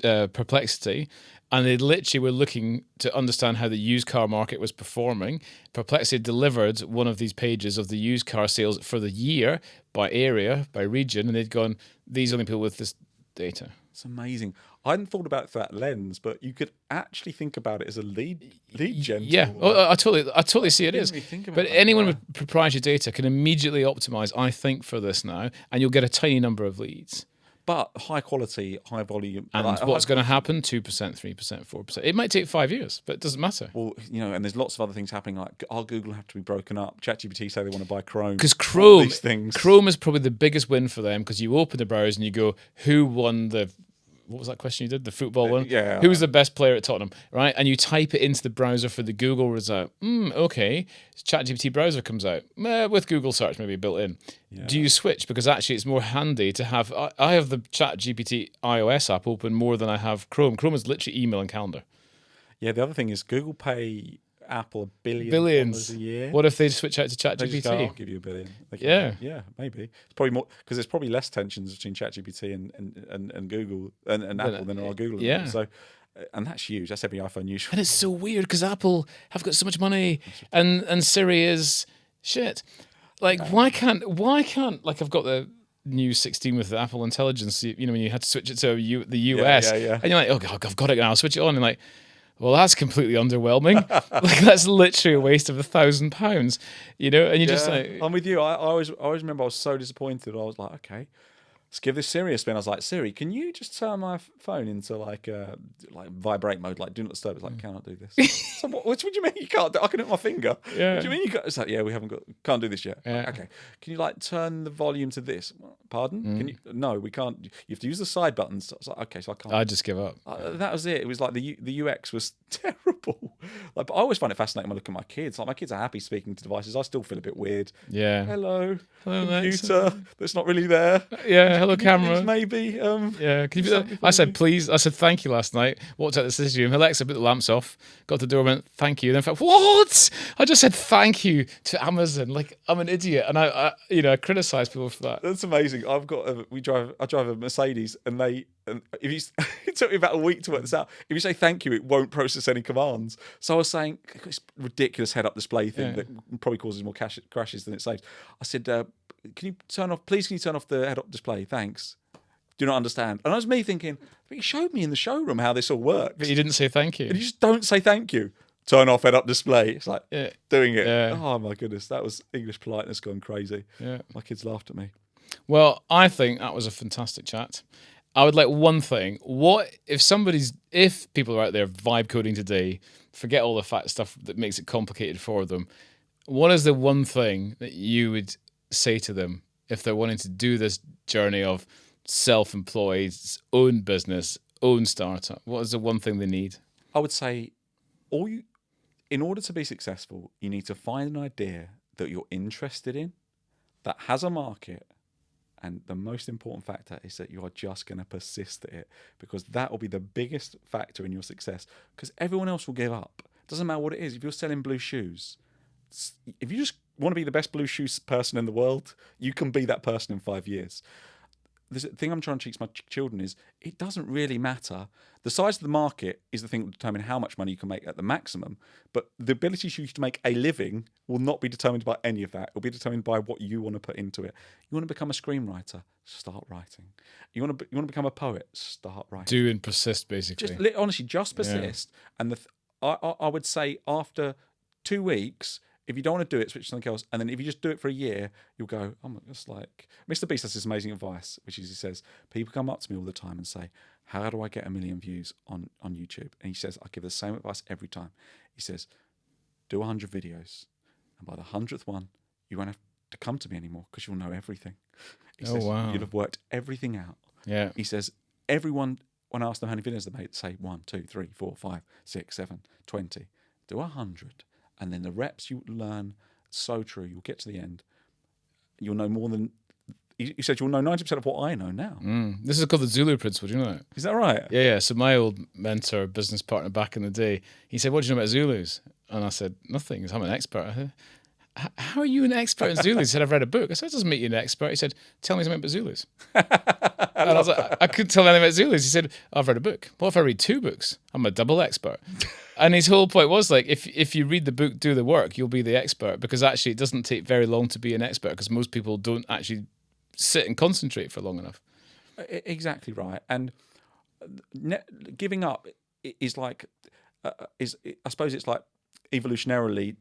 Perplexity, and they literally were looking to understand how the used car market was performing. Perplexity delivered one of these pages of the used car sales for the year by area, by region, and they'd gone, these are only people with this data. It's amazing. I hadn't thought about it through that lens, but you could actually think about it as a lead gen. Yeah, I totally see it is. But anyone with proprietary data can immediately optimize, I think, for this now, and you'll get a tiny number of leads. But high quality, high volume. And what's going to happen? 2%, 3%, 4%. It might take 5 years, but it doesn't matter. Well, and there's lots of other things happening. Like, Google have to be broken up? ChatGPT say they want to buy Chrome. Because Chrome is probably the biggest win for them because you open the browser and you go, who won the... What was that question you did? The football one? Yeah. Who's the best player at Tottenham? Right? And you type it into the browser for the Google result. Okay. ChatGPT browser comes out. With Google search maybe built in. Yeah. Do you switch? Because actually it's more handy to have... I have the ChatGPT iOS app open more than I have Chrome. Chrome is literally email and calendar. Yeah, the other thing is Google pay Apple billions a year. What if they switch out to ChatGPT? I'll give you $1 billion. Yeah, maybe it's probably more because there's probably less tensions between ChatGPT and Google and Apple than there are Google. Yeah, so and that's huge. That's every iPhone user. And it's so weird because Apple have got so much money and Siri is shit. Like why can't like I've got the new 16 with the Apple Intelligence. When you had to switch it to the US, and you're like, oh God, I've got it now. I'll switch it on and like. Well, that's completely underwhelming. Like that's literally a waste of £1,000, And you just like... I'm with you. I always remember I was so disappointed. I was like, okay. let's give this Siri a spin. I was like, Siri, can you just turn my phone into like vibrate mode, like do not disturb? It's like, cannot do this. So what do you mean you can't do? I can do it with my finger. Yeah. What do you mean you can't? It's like, yeah, we can't do this yet. Yeah. Like, okay, can you like turn the volume to this? Pardon? Can you? No, we can't. You have to use the side buttons. So I was like, okay, so I can't. I just give up. That was it. It was like the UX was terrible. Like, but I always find it fascinating when I look at my kids. Like, my kids are happy speaking to devices. I still feel a bit weird. Yeah. Hello, Hello, computer that's not really there. Yeah. Hello, Can you camera. please maybe. Yeah. Can you I said please. I said thank you last night. Walked out the sitting room. Alexa, put the lamps off. Got to the door. Went thank you. Then I thought, what? I just said thank you to Amazon. Like I'm an idiot, and I criticize people for that. That's amazing. I drive a Mercedes, and if you it took me about a week to work this out. If you say thank you, it won't process any commands. So I was saying this ridiculous head-up display thing that probably causes more crashes than it saves. I said, can you turn off the head-up display? Thanks. Do not understand. And that was me thinking, but you showed me in the showroom how this all works. But you didn't say thank you. And you just don't say thank you. Turn off head-up display. It's like doing it. Yeah. Oh my goodness, that was English politeness gone crazy. Yeah. My kids laughed at me. Well, I think that was a fantastic chat. I would like one thing. What if people are out there vibe coding today, forget all the fat stuff that makes it complicated for them. What is the one thing that you would say to them if they're wanting to do this journey of self-employed, own business, own startup? What is the one thing they need? I would say in order to be successful, you need to find an idea that you're interested in, that has a market, and the most important factor is that you are just going to persist at it, because that will be the biggest factor in your success, because everyone else will give up. It doesn't matter what it is. If you're selling blue shoes, if you just want to be the best blue shoes person in the world, you can be that person in 5 years. The thing I'm trying to teach my children is it doesn't really matter. The size of the market is the thing that will determine how much money you can make at the maximum, but the ability for you to make a living will not be determined by any of that. It will be determined by what you want to put into it. You want to become a screenwriter? Start writing. You want to become a poet? Start writing. Do and persist, basically. Honestly, just persist. Yeah. And I would say after 2 weeks, if you don't want to do it, switch to something else. And then if you just do it for a year, you'll go, oh my, it's like Mr. Beast has this amazing advice, which is he says, people come up to me all the time and say, how do I get 1 million views on YouTube? And he says, I give the same advice every time. He says, do 100 videos. And by the 100th one, you won't have to come to me anymore because you'll know everything. He says, wow. You'll have worked everything out. Yeah. He says, everyone, when I ask them how many videos they made, say 1, 2, 3, 4, 5, 6, 7, 20. Do 100. And then the reps you learn, so true. You'll get to the end. You'll know more than... He said you'll know 90% of what I know now. This is called the Zulu principle. Do you know that? Is that right? Yeah. So my old mentor, business partner back in the day, he said, what do you know about Zulus? And I said, nothing. He said, I'm an expert. I said, how are you an expert in Zulus? He said, I've read a book. I said, that doesn't make you an expert. He said, tell me something about Zulus. And I was like, I couldn't tell anything about Zulus. He said, I've read a book. What if I read 2 books? I'm a double expert. And his whole point was like, if you read the book, do the work, you'll be the expert, because actually it doesn't take very long to be an expert, because most people don't actually sit and concentrate for long enough. Exactly right. And giving up is like, I suppose it's like evolutionarily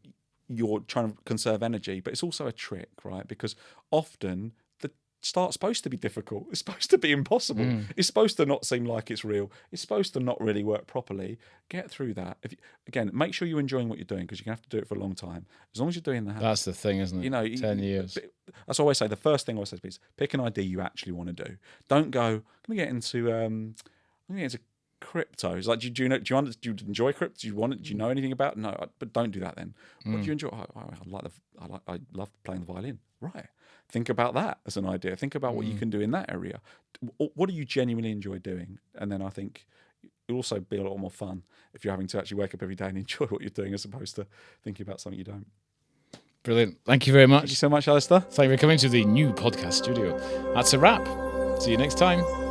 you're trying to conserve energy, but it's also a trick, right? Because often the start's supposed to be difficult. It's supposed to be impossible. It's supposed to not seem like it's real. It's supposed to not really work properly. Get through that. Again, make sure you're enjoying what you're doing, because you're going to have to do it for a long time. As long as you're doing that. That's the thing, isn't it? 10 years. That's what I always say. The first thing I always say is pick an idea you actually want to do. Don't go, I'm going to get into crypto. It's like, do you enjoy crypto? Do you know anything about it? No, but don't do that then. What do you enjoy? I love playing the violin. Right. Think about that as an idea. Think about what you can do in that area. What do you genuinely enjoy doing? And then I think it'll also be a lot more fun if you're having to actually wake up every day and enjoy what you're doing, as opposed to thinking about something you don't. Brilliant. Thank you very much. Thank you so much, Alastair. Thank you for coming to the new podcast studio. That's a wrap. See you next time.